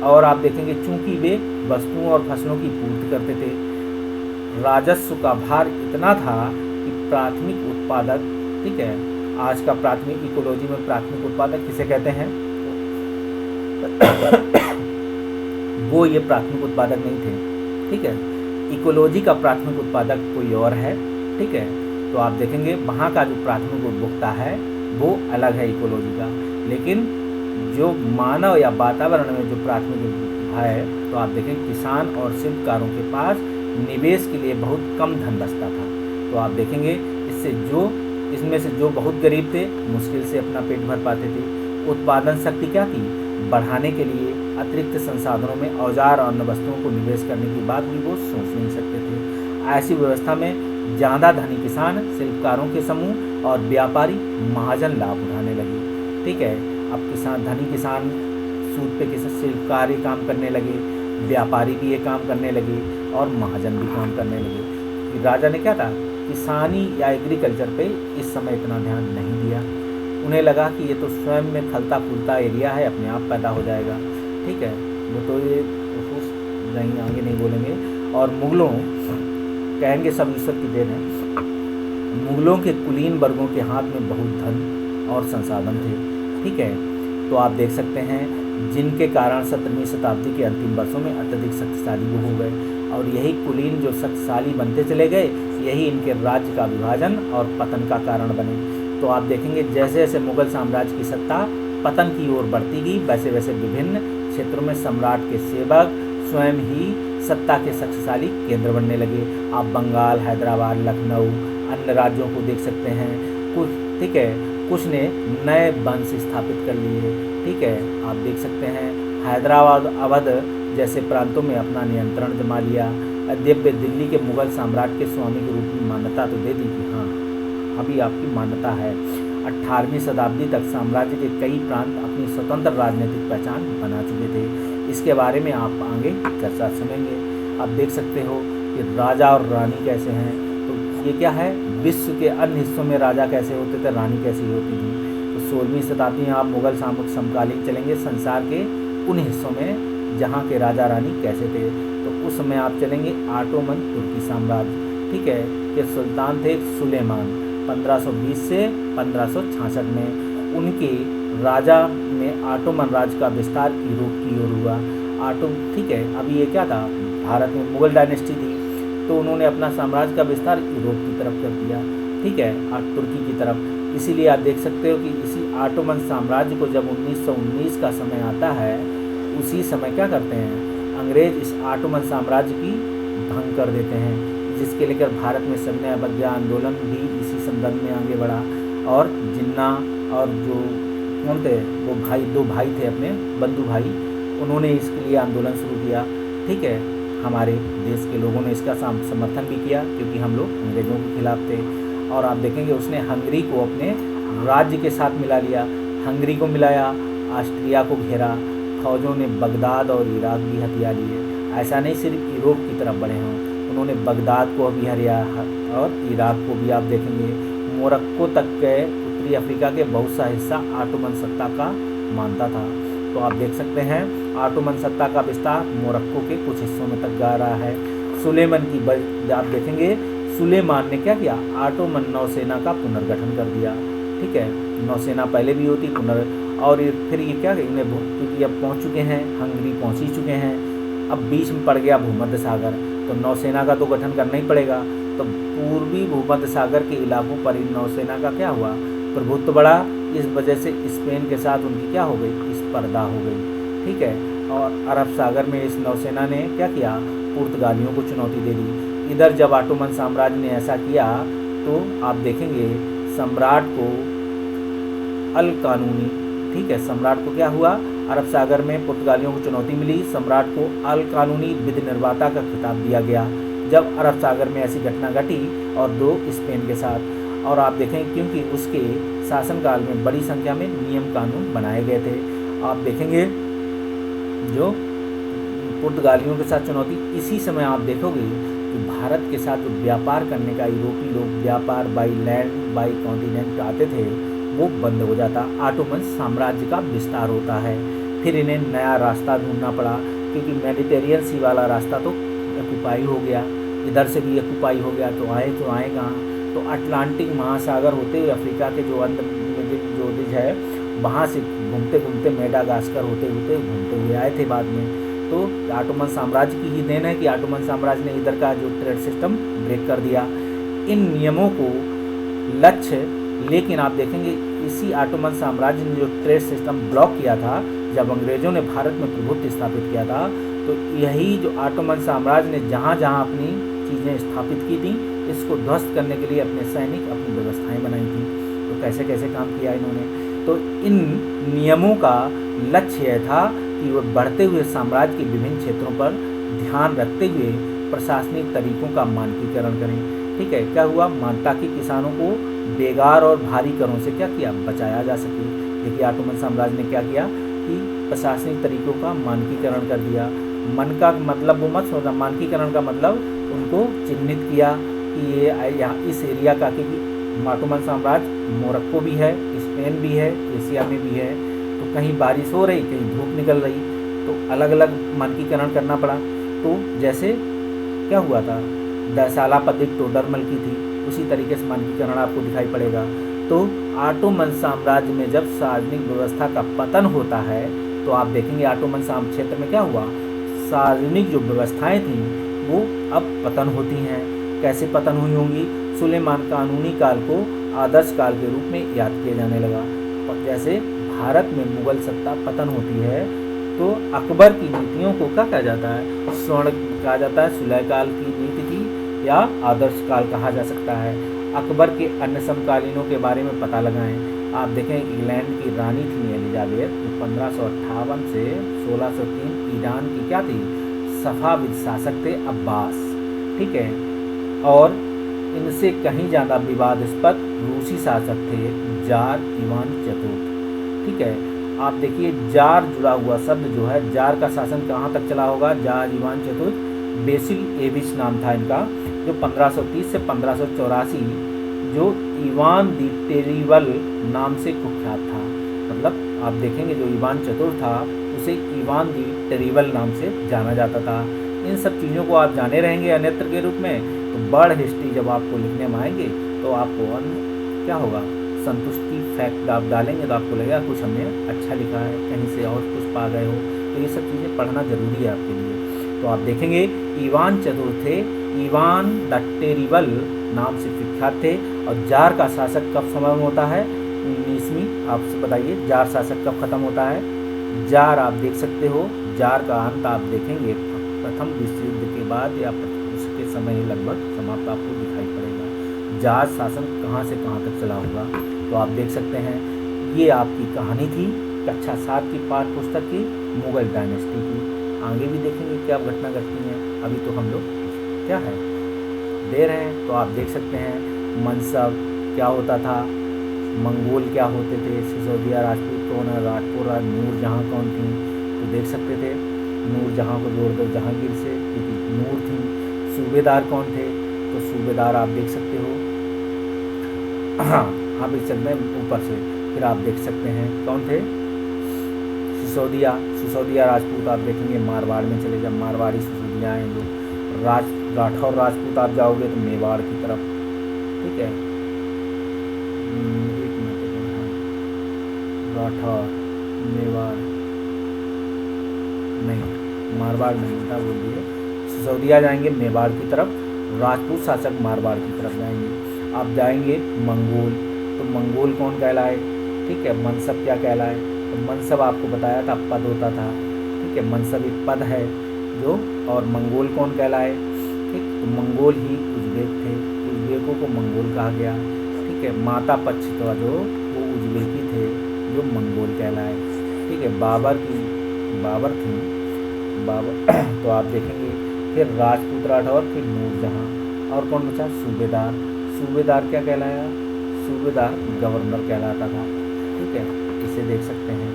और आप देखेंगे चूंकि वे वस्तुओं और फसलों की पूर्ति करते थे, राजस्व का भार इतना था कि प्राथमिक उत्पादक, ठीक है, आज का प्राथमिक इकोलॉजी में प्राथमिक उत्पादक किसे कहते हैं वो ये प्राथमिक उत्पादक नहीं थे। ठीक है, इकोलॉजी का प्राथमिक उत्पादक कोई और है। ठीक है, तो आप देखेंगे वहाँ का जो प्राथमिक उपभोक्ता है वो अलग है इकोलॉजी का। लेकिन जो मानव या वातावरण में जो प्राथमिक है, तो आप देखेंगे किसान और शिल्पकारों के पास निवेश के लिए बहुत कम धन बचता था। तो आप देखेंगे इसमें से जो बहुत गरीब थे मुश्किल से अपना पेट भर पाते थे। उत्पादन शक्ति क्या थी, बढ़ाने के लिए अतिरिक्त संसाधनों में औजार और अन्य वस्तुओं को निवेश करने की बात भी वो सोच नहीं सकते थे। ऐसी व्यवस्था में ज़्यादा धनी किसान, शिल्पकारों के समूह और व्यापारी महाजन लाभ उठाने लगे। ठीक है, अब धनी किसान सूत पे किसी शिल्पकार ही काम करने लगे, व्यापारी भी ये काम करने लगे और महाजन भी काम करने लगे। राजा ने क्या था, किसानी या एग्रीकल्चर पे इस समय इतना ध्यान नहीं दिया। उन्हें लगा कि ये तो स्वयं में फलता फूलता एरिया है, अपने आप पैदा हो जाएगा। ठीक है, वो तो ये नहीं, आगे नहीं बोलेंगे। और मुगलों कहेंगे सब ईश्वर की देन है। मुगलों के कुलीन वर्गों के हाथ में बहुत धन और संसाधन थे। ठीक है, तो आप देख सकते हैं जिनके कारण 17वीं शताब्दी के अंतिम वर्षों में अत्यधिक शक्तिशाली वो हो गए, और यही कुलीन जो शक्तिशाली बनते चले गए, यही इनके राज्य का विभाजन और पतन का कारण बने। तो आप देखेंगे जैसे जैसे मुगल साम्राज्य की सत्ता पतन की ओर बढ़ती गई, वैसे वैसे विभिन्न क्षेत्रों में सम्राट के सेवक स्वयं ही सत्ता के शक्तिशाली केंद्र बनने लगे। आप बंगाल, हैदराबाद, लखनऊ, अन्य राज्यों को देख सकते हैं। कुछ, ठीक है, कुछ ने नए वंश स्थापित कर लिए। ठीक है, आप देख सकते हैं हैदराबाद, अवध जैसे प्रांतों में अपना नियंत्रण जमा लिया। दिव्य दिल्ली के मुगल सम्राट के स्वामी के रूप में मान्यता तो दे दी कि हाँ अभी आपकी मान्यता है। 18वीं शताब्दी तक साम्राज्य के कई प्रांत अपनी स्वतंत्र राजनीतिक पहचान बना चुके थे। इसके बारे में आप आगे चर्चा सुनेंगे। आप देख सकते हो कि राजा और रानी कैसे हैं। तो ये क्या है, विश्व के अन्य हिस्सों में राजा कैसे होते थे, रानी कैसी होती थी। तो 16वीं शताब्दी में आप मुगल समकालीन चलेंगे संसार के उन हिस्सों में जहाँ के राजा रानी कैसे थे। तो उस समय आप चलेंगे ऑटोमन तुर्की साम्राज्य। ठीक है, के सुल्तान थे सुलेमान 1520 से 1566 में। उनके राजा में ऑटोमन राज्य का विस्तार यूरोप की ओर हुआ। ठीक है, अभी ये क्या था, भारत में मुगल डायनेस्टी थी, तो उन्होंने अपना साम्राज्य का विस्तार यूरोप की तरफ कर दिया। ठीक है, तुर्की की तरफ। इसीलिए आप देख सकते हो कि इसी ऑटोमन साम्राज्य को जब 1919 का समय आता है, उसी समय क्या करते हैं, अंग्रेज इस ऑटोमन साम्राज्य की भंग कर देते हैं, जिसके लेकर भारत में सन्य अवज्ञा आंदोलन भी इसी संदर्भ में आगे बढ़ा। और जिन्ना और जो कौन थे, वो दो भाई थे अपने बंधु भाई, उन्होंने इसके लिए आंदोलन शुरू किया। ठीक है, हमारे देश के लोगों ने इसका समर्थन भी किया क्योंकि हम लोग अंग्रेज़ों के खिलाफ थे। और आप देखेंगे उसने हंगरी को अपने राज्य के साथ मिला लिया, हंगरी को मिलाया, ऑस्ट्रिया को घेरा, फौजों ने बगदाद और इराक भी हथिया लिए। ऐसा नहीं सिर्फ यूरोप की तरफ बढ़े हों, उन्होंने बगदाद को भी हरिया और इराक को भी। आप देखेंगे मोरक्को तक के उत्तरी अफ्रीका के बहुत सा हिस्सा ऑटोमन सत्ता का मानता था। तो आप देख सकते हैं ऑटोमन सत्ता का विस्तार मोरक्को के कुछ हिस्सों में तक जा रहा है। सुलेमान की आप देखेंगे सुलेमान ने क्या किया, ऑटोमन नौसेना का पुनर्गठन कर दिया। ठीक है, नौसेना पहले भी होती और फिर ये क्या, इन्हें क्योंकि अब पहुंच चुके हैं, हंगरी पहुंच ही चुके हैं, अब बीच में पड़ गया भूमध्य सागर, तो नौसेना का तो गठन करना ही पड़ेगा। तो पूर्वी भूमध्य सागर के इलाकों पर इन नौसेना का क्या हुआ, प्रभुत्व बढ़ा। इस वजह से स्पेन के साथ उनकी क्या हो गई, स्पर्धा हो गई। ठीक है, और अरब सागर में इस नौसेना ने क्या किया, पुर्तगालियों को चुनौती दे दी। इधर जब ऑटोमन साम्राज्य ने ऐसा किया तो आप देखेंगे सम्राट को अल कानूनी, ठीक है, सम्राट को क्या हुआ, अरब सागर में पुर्तगालियों को चुनौती मिली, सम्राट को अल कानूनी विधि निर्माता का खिताब दिया गया जब अरब सागर में ऐसी घटना घटी और दो स्पेन के साथ। और आप देखें क्योंकि उसके शासनकाल में बड़ी संख्या में नियम कानून बनाए गए थे। आप देखेंगे जो पुर्तगालियों के साथ चुनौती, इसी समय आप देखोगे कि भारत के साथ जो व्यापार करने का यूरोपीय लोग व्यापार बाई लैंड बाई कॉन्टिनेंट आते थे वो बंद हो जाता, ऑटोमन साम्राज्य का विस्तार होता है। फिर इन्हें नया रास्ता ढूंढना पड़ा क्योंकि मेडिटेरियन सी वाला रास्ता तो ऑक्यूपाई हो गया, इधर से भी ऑक्यूपाई हो गया, तो आए कहाँ, तो अटलांटिक महासागर होते हुए अफ्रीका के जो अंत जो देश है वहाँ से घूमते घूमते मेडागास्कर होते घूमते हुए आए थे बाद में। तो ऑटोमन साम्राज्य की ही देन है कि ऑटोमन साम्राज्य ने इधर का जो ट्रेड सिस्टम ब्रेक कर दिया। इन नियमों को लक्ष्य, लेकिन आप देखेंगे इसी ऑटोमन साम्राज्य ने जो ट्रेड सिस्टम ब्लॉक किया था जब अंग्रेज़ों ने भारत में प्रभुत्व स्थापित किया था, तो यही जो ऑटोमन साम्राज्य ने जहाँ जहाँ अपनी चीज़ें स्थापित की थी इसको ध्वस्त करने के लिए अपने सैनिक अपनी व्यवस्थाएं बनाई थी। तो कैसे कैसे काम किया इन्होंने, तो इन नियमों का लक्ष्य यह था कि वह बढ़ते हुए साम्राज्य के विभिन्न क्षेत्रों पर ध्यान रखते हुए प्रशासनिक तरीकों का मानकीकरण करें। ठीक है, क्या हुआ, ताकि किसानों को बेगार और भारी करों से क्या किया, बचाया जा सके। देखिए ऑटोमन साम्राज्य ने क्या किया कि प्रशासनिक तरीकों का मानकीकरण कर दिया। मन का मतलब वो मत सोचना, मानकीकरण का मतलब उनको चिन्हित किया कि ये यहाँ इस एरिया का, क्योंकि ऑटोमन साम्राज्य मोरक्को भी है, स्पेन भी है, एशिया में भी है, तो कहीं बारिश हो रही, कहीं धूप निकल रही, तो अलग अलग मानकीकरण करना पड़ा। तो जैसे क्या हुआ था, दसाला पद्धति टोडरमल की थी, उसी तरीके से मानकीकरण आपको दिखाई पड़ेगा। तो ऑटोमन साम्राज्य में जब सार्वजनिक व्यवस्था का पतन होता है तो आप देखेंगे ऑटोमन क्षेत्र में क्या हुआ, सार्वजनिक जो व्यवस्थाएं थीं वो अब पतन होती हैं। कैसे पतन हुई होंगी, सुलेमान कानूनी काल को आदर्श काल के रूप में याद किया जाने लगा। जैसे भारत में मुगल सत्ता पतन होती है तो अकबर की नीतियों को क्या कहा जाता है, स्वर्ण कहा जाता है, सुलह काल की नीति थी या आदर्श काल कहा जा सकता है। अकबर के अन्य समकालीनों के बारे में पता लगाएं। आप देखें इंग्लैंड की रानी थी एलिजाबेथ, जो 1558 से 1603 ईरान की क्या थी, सफाविद शासक थे अब्बास। ठीक है, और इनसे कहीं ज़्यादा विवादास्पद रूसी शासक थे जार इवान चतुर्थ। ठीक है, आप देखिए जार जुड़ा हुआ शब्द जो है, जार का शासन कहाँ तक चला होगा, जार इवान चतुर्थ बेसिल एविच नाम था इनका, जो 1530 से 1584 जो इवान दी टेरिबल नाम से कुख्यात था। मतलब आप देखेंगे जो इवान चतुर्थ था उसे इवान दी टेरिबल नाम से जाना जाता था। इन सब चीज़ों को आप जाने रहेंगे अन्यत्र के रूप में, तो वर्ल्ड हिस्ट्री जब आपको लिखने में आएंगे तो आपको क्या होगा, संतुष्टि फैक्ट आप डालेंगे तो आपको लगेगा कुछ हमने अच्छा लिखा है, कहीं से और कुछ पा गए हो। तो ये सब चीज़ें पढ़ना जरूरी है आपके लिए। तो आप देखेंगे इवान चतुर्थ थे, इवान द टेरिबल नाम से विख्यात थे। और जार का शासक कब समाप्त होता है, 19वीं, आप बताइए जार शासक कब खत्म होता है। जार आप देख सकते हो, जार का अंत आप देखेंगे प्रथम विश्व युद्ध के बाद या उसके समय लगभग समाप्त आपको दिखाई पड़ेगा। जार शासन कहाँ से कहाँ तक चला होगा, तो आप देख सकते हैं। ये आपकी कहानी थी कक्षा 7 की पाठ्य पुस्तक की मुगल डायनेस्टी की। आगे भी देखेंगे क्या घटना घटती हैं, अभी तो हम लोग क्या है दे रहे हैं। तो आप देख सकते हैं मनसब क्या होता था, मंगोल क्या होते थे, सिसोदिया राजपूत कौन है, राजपुर नूरजहाँ कौन थी, तो देख सकते थे नूरजहाँ को जोड़ दो जहांगीर से, क्योंकि नूर थी। सूबेदार कौन थे, तो सूबेदार आप देख सकते हो, हाँ भी चल रहे ऊपर से, फिर आप देख सकते हैं कौन थे, सिसोदिया राजपूत आप देखेंगे मारवाड़ में चले, जब मारवाड़ी सिसोदिया हैं जो राठौर राजपूत आप जाओगे तो मेवाड़ की तरफ। ठीक है, एक मिनट, राठौर मेवाड़ नहीं, मारवाड़ नहीं था, बोल दिए सिसोदिया जाएंगे मेवाड़ की तरफ, राजपूत शासक मारवाड़ की तरफ जाएंगे। आप जाएंगे मंगोल, तो मंगोल कौन कहलाए, ठीक है, मनसब क्या कहलाए, तो मनसब आपको बताया था पद होता था। ठीक है, मनसब एक पद है जो, और मंगोल कौन कहलाए, ठीक, तो मंगोल ही उज्बेक थे, उज्बेकों को मंगोल कहा गया। ठीक है, माता पक्ष तो जो वो उज्बेकी थे जो मंगोल कहलाए। ठीक है, बाबर थी बाबर तो आप देखेंगे फिर राजपूत राठौर, फिर नूरजहाँ, और कौन बचा, सूबेदार क्या कहलाया, सूबेदार गवर्नर कहलाता था। ठीक है, इसे देख सकते हैं।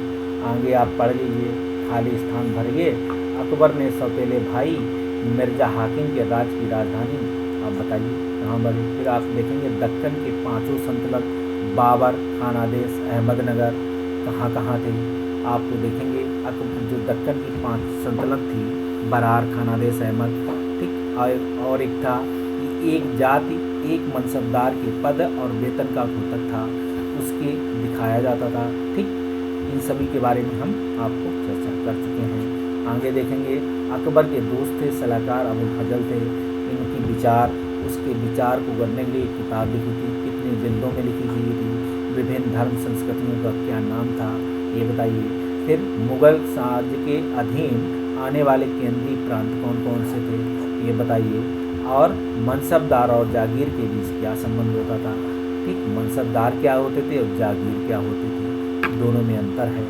आगे आप पढ़ लीजिए, खाली स्थान भरिए, अकबर ने सौतेले भाई मिर्जा हाकिम के राज की राजधानी आप बताइए कहाँ बनी। फिर आप देखेंगे दक्कन के 5 सल्तनत, बाबर, खानादेश, अहमदनगर कहाँ थे, आपको देखेंगे जो दक्कन की 5 सल्तनत थी, बरार, खानादेश, अहमद। ठीक, और एक था कि एक जाति एक मनसबदार के पद और वेतन का घोषक था, उसके दिखाया जाता था। ठीक, इन सभी के बारे में हम आपको चर्चा कर चुके हैं। आगे देखेंगे अकबर के दोस्त थे सलाहकार अबुल फजल थे, इनकी उसके विचार को करने के लिए एक किताब लिखी थी, कितने जिल्दों में लिखी गई थी, विभिन्न धर्म संस्कृतियों का क्या नाम था, ये बताइए। फिर मुगल साम्राज्य के अधीन आने वाले केंद्रीय प्रांत कौन कौन से थे, ये बताइए। और मनसबदार और जागीर के बीच क्या संबंध होता था। ठीक, मनसबदार क्या होते थे और जागीर क्या होते थे, दोनों में अंतर है,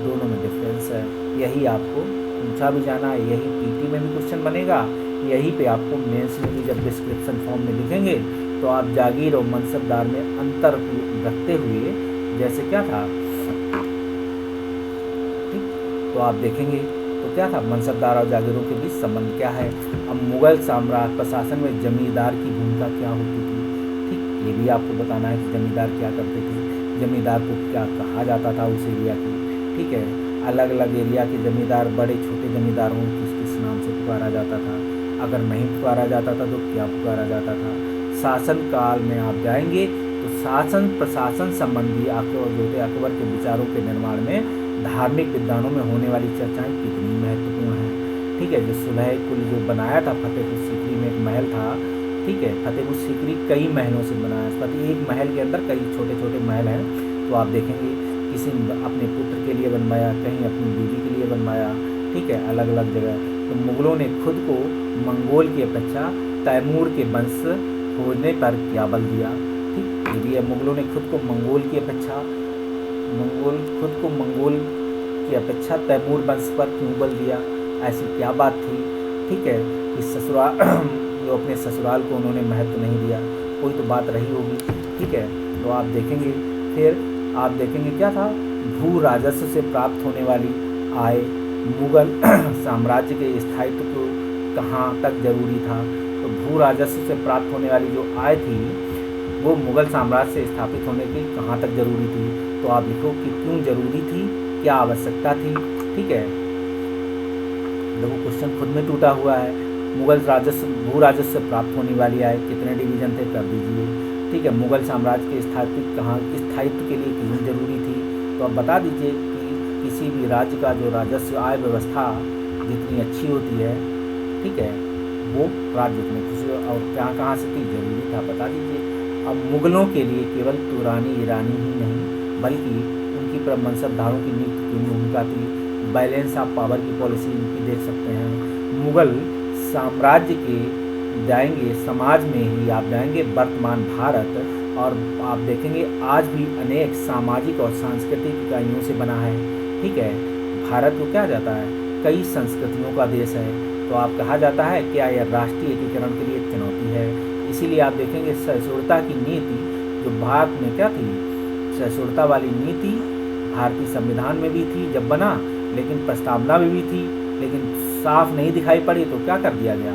दोनों में डिफरेंस है। यही आपको पूछा भी जाना है, यही पीटी में भी क्वेश्चन बनेगा, यहीं पे आपको मेंस में भी जब डिस्क्रिप्शन फॉर्म में लिखेंगे तो आप जागीर और मनसबदार में अंतर रखते हुए, जैसे क्या था, ठीक, तो आप देखेंगे तो क्या था, मनसबदार और जागीरों के बीच संबंध क्या है। अब मुगल साम्राज्य प्रशासन में जमींदार की भूमिका क्या होती थी, ठीक, ये भी आपको बताना है कि जमींदार क्या करते थे, जमींदार को क्या कहा जाता था उस एरिया के, ठीक है। अलग अलग एरिया के जमींदार बड़े छोटे जमींदारों को किस किस नाम से पुकारा जाता था, अगर नहीं पुकारा जाता था तो क्या पुकारा जाता था। शासन काल में आप जाएंगे तो शासन प्रशासन संबंधी अकबर के विचारों के निर्माण में धार्मिक विद्वानों में होने वाली चर्चाएं कितनी महत्वपूर्ण हैं, ठीक है। जो सुलह कुल जो बनाया था फतेहपुर सीकरी में एक महल था, ठीक है। फतेहपुर सीकरी कई महलों से बनाया, एक महल के अंदर कई छोटे छोटे महल हैं। तो आप देखेंगे किसी ने अपने पुत्र के लिए बनवाया, कहीं अपनी बीवी के लिए बनवाया, ठीक है, अलग अलग जगह। तो मुगलों ने खुद को मंगोल की अपेक्षा तैमूर के वंश खोजने पर क्या बल दिया, ठीक, ये भी है। मुगलों ने खुद को मंगोल की अपेक्षा तैमूर वंश पर क्यों बल दिया, ऐसी क्या बात थी, ठीक है। कि ससुराल जो अपने ससुराल को उन्होंने महत्व नहीं दिया, कोई तो बात रही होगी, ठीक है। तो आप देखेंगे, फिर आप देखेंगे क्या था, भू राजस्व से प्राप्त होने वाली आय मुगल साम्राज्य के स्थायित्व को कहाँ तक जरूरी था। तो भू राजस्व से प्राप्त होने वाली जो आय थी वो मुगल साम्राज्य से स्थापित होने की कहाँ तक जरूरी थी। तो आप लिखो कि क्यों जरूरी थी, क्या आवश्यकता थी, ठीक है। देखो क्वेश्चन खुद में टूटा हुआ है। मुगल राजस्व भू राजस्व से प्राप्त होने वाली आय कितने डिवीजन थे, कर दीजिए, ठीक है। मुगल साम्राज्य के स्थायित्व के लिए क्यों जरूरी थी, तो आप बता दीजिए कि किसी भी राज्य का जो राजस्व आय व्यवस्था जितनी अच्छी होती है, ठीक है, वो राज्य में खुशी और कहाँ से थी, जरूरी था, बता दीजिए। अब मुगलों के लिए केवल तुरानी ईरानी ही नहीं बल्कि उनकी मनसबदारों की नीति की भूमिका थी। बैलेंस ऑफ पावर की पॉलिसी इनकी देख सकते हैं। मुगल साम्राज्य के जाएंगे समाज में ही आप जाएंगे वर्तमान भारत, और आप देखेंगे आज भी अनेक सामाजिक और सांस्कृतिक इकाइयों से बना है, ठीक है। भारत को क्या जाता है, कई संस्कृतियों का देश है। तो आप कहा जाता है क्या यह राष्ट्रीय एकीकरण के लिए एक चुनौती है। इसीलिए आप देखेंगे सहिष्णुता की नीति जो भारत में क्या थी, सहिष्णुता वाली नीति भारतीय संविधान में भी थी जब बना, लेकिन प्रस्तावना में भी थी, लेकिन साफ नहीं दिखाई पड़ी। तो क्या कर दिया गया,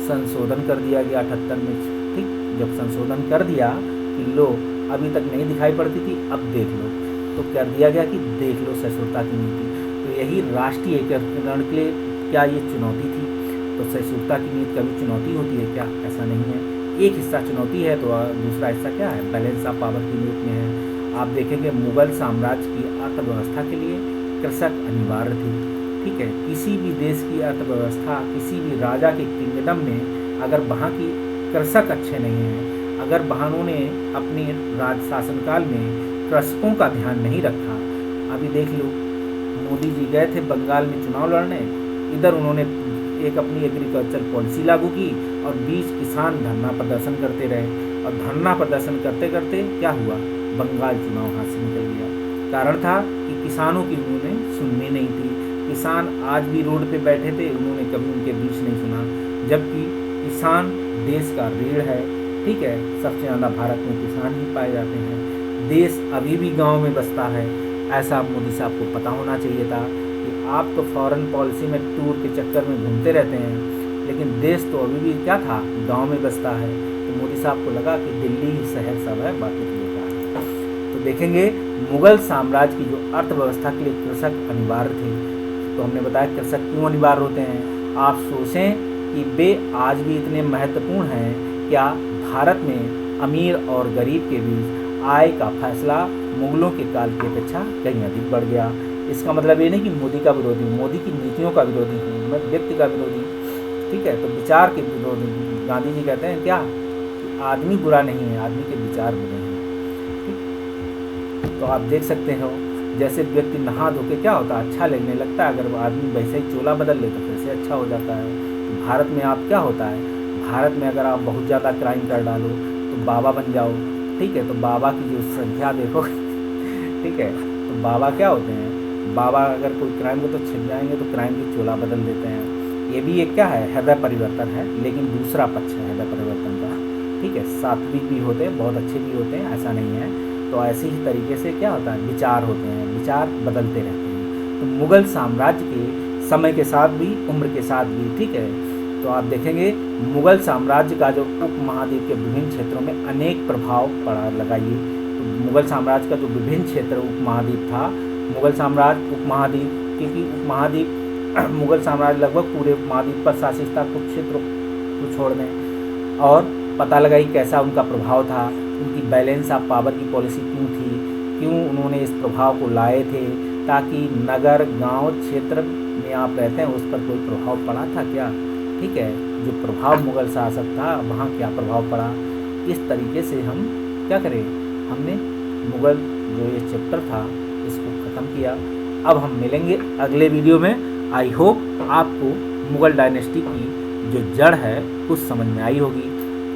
संशोधन कर दिया गया 78 में, ठीक। जब संशोधन कर दिया कि लो अभी तक नहीं दिखाई पड़ती थी, अब देख लो, तो कर दिया गया कि देख लो सहिष्णुता की नीति। तो यही राष्ट्रीय एकीकरण के लिए क्या ये चुनौती थी। तो सहिष्णुता की नीति कभी चुनौती होती है क्या, ऐसा नहीं है। एक हिस्सा चुनौती है तो दूसरा हिस्सा क्या है, बैलेंस ऑफ पावर की नीति में है। आप देखेंगे मुगल साम्राज्य की अर्थव्यवस्था के लिए कृषक अनिवार्य थी, ठीक है। किसी भी देश की अर्थव्यवस्था, किसी भी राजा के किंगडम में अगर वहाँ की कृषक अच्छे नहीं हैं, अगर वहां ने अपने राज शासनकाल में कृषकों का ध्यान नहीं रखा। अभी देख लो मोदी जी गए थे बंगाल में चुनाव लड़ने, इधर उन्होंने एक अपनी एग्रीकल्चर पॉलिसी लागू की और 20 किसान धरना प्रदर्शन करते रहे, और धरना प्रदर्शन करते करते क्या हुआ, बंगाल चुनाव हाथ से निकल गया। कारण था कि किसानों की उन्होंने सुननी नहीं थी। किसान आज भी रोड पे बैठे थे, उन्होंने कभी उनके बीच नहीं सुना, जबकि किसान देश का रीढ़ है, ठीक है। सबसे ज़्यादा भारत में किसान ही पाए जाते हैं। देश अभी भी गांव में बसता है, ऐसा मोदी साहब को पता होना चाहिए था कि आप तो फॉरेन पॉलिसी में टूर के चक्कर में घूमते रहते हैं, लेकिन देश तो अभी भी क्या था, गांव में बसता है। तो मोदी साहब को लगा कि दिल्ली ही शहर सब है, बाकी तो बेकार है। तो देखेंगे मुगल साम्राज्य की जो अर्थव्यवस्था के लिए कृषक अनिवार्य थे। तो हमने बताया कृषक क्यों अनिवार्य होते हैं। आप सोचें कि वे आज भी इतने महत्वपूर्ण हैं, क्या भारत में अमीर और गरीब के बीच आय का फैसला मुगलों के काल की अपेक्षा कहीं अधिक बढ़ गया। इसका मतलब ये नहीं कि मोदी का विरोधी, मोदी की नीतियों का विरोधी हूँ मैं, व्यक्ति का विरोधी, ठीक है। तो विचार के विरोधी। गांधी जी कहते हैं क्या कि आदमी बुरा नहीं है, आदमी के विचार बुरे हैं, ठीक। तो आप देख सकते हो जैसे व्यक्ति नहा धो के क्या होता है, अच्छा लगने लगता है। अगर आदमी वैसे ही चोला बदल ले तो फिर से अच्छा हो जाता है। भारत में आप क्या होता है, भारत में अगर आप बहुत ज़्यादा क्राइम कर डालो तो बाबा बन जाओ, ठीक है। तो बाबा की जो संख्या देखो ठीक है। तो बाबा क्या होते हैं, बाबा अगर कोई क्राइम को तो छिप जाएंगे तो क्राइम की चोला बदल देते हैं। ये भी एक क्या है, हृदय परिवर्तन है, लेकिन दूसरा पक्ष है हृदय परिवर्तन का। ठीक है, सात्विक भी होते हैं, बहुत अच्छे भी होते हैं, ऐसा नहीं है। तो ऐसे ही तरीके से क्या होता है, विचार होते हैं, विचार बदलते रहते हैं। तो मुग़ल साम्राज्य के समय के साथ भी, उम्र के साथ भी, ठीक है, तो आप देखेंगे मुग़ल साम्राज्य का जो उपमहाद्वीप के विभिन्न क्षेत्रों में अनेक प्रभाव पड़ा। लगाइए, तो मुग़ल साम्राज्य का जो विभिन्न क्षेत्र उपमहाद्वीप था, मुग़ल साम्राज्य उपमहाद्वीप, क्योंकि उपमहाद्वीप मुग़ल साम्राज्य लगभग पूरे उपमहाद्वीप पर शासित था, कुछ क्षेत्रों को छोड़ दें। और पता लगाई कैसा उनका प्रभाव था, उनकी बैलेंस ऑफ पावर की पॉलिसी क्यों थी, क्यों उन्होंने इस प्रभाव को लाए थे, ताकि नगर गांव क्षेत्र में आप रहते हैं उस पर कोई प्रभाव पड़ा था क्या। ठीक है, जो प्रभाव मुग़ल शासक था वहाँ क्या प्रभाव पड़ा, इस तरीके से हम क्या करें, हमने मुग़ल जो ये चैप्टर था इसको ख़त्म किया। अब हम मिलेंगे अगले वीडियो में। आई होप आपको मुग़ल डायनेस्टी की जो जड़ है कुछ समझ में आई होगी।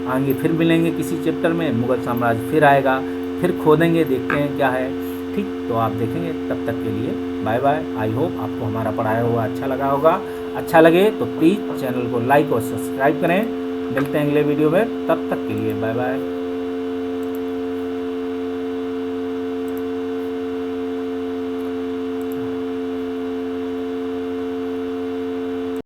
आगे फिर मिलेंगे किसी चैप्टर में, मुग़ल साम्राज्य फिर आएगा, फिर खोदेंगे, देखते हैं क्या है। ठीक, तो आप देखेंगे। तब तक के लिए बाय बाय। आई होप आपको हमारा पढ़ाया हुआ अच्छा लगा होगा। अच्छा लगे तो प्लीज़ चैनल को लाइक और सब्सक्राइब करें। मिलते हैं अगले वीडियो में, तब तक के लिए बाय बाय।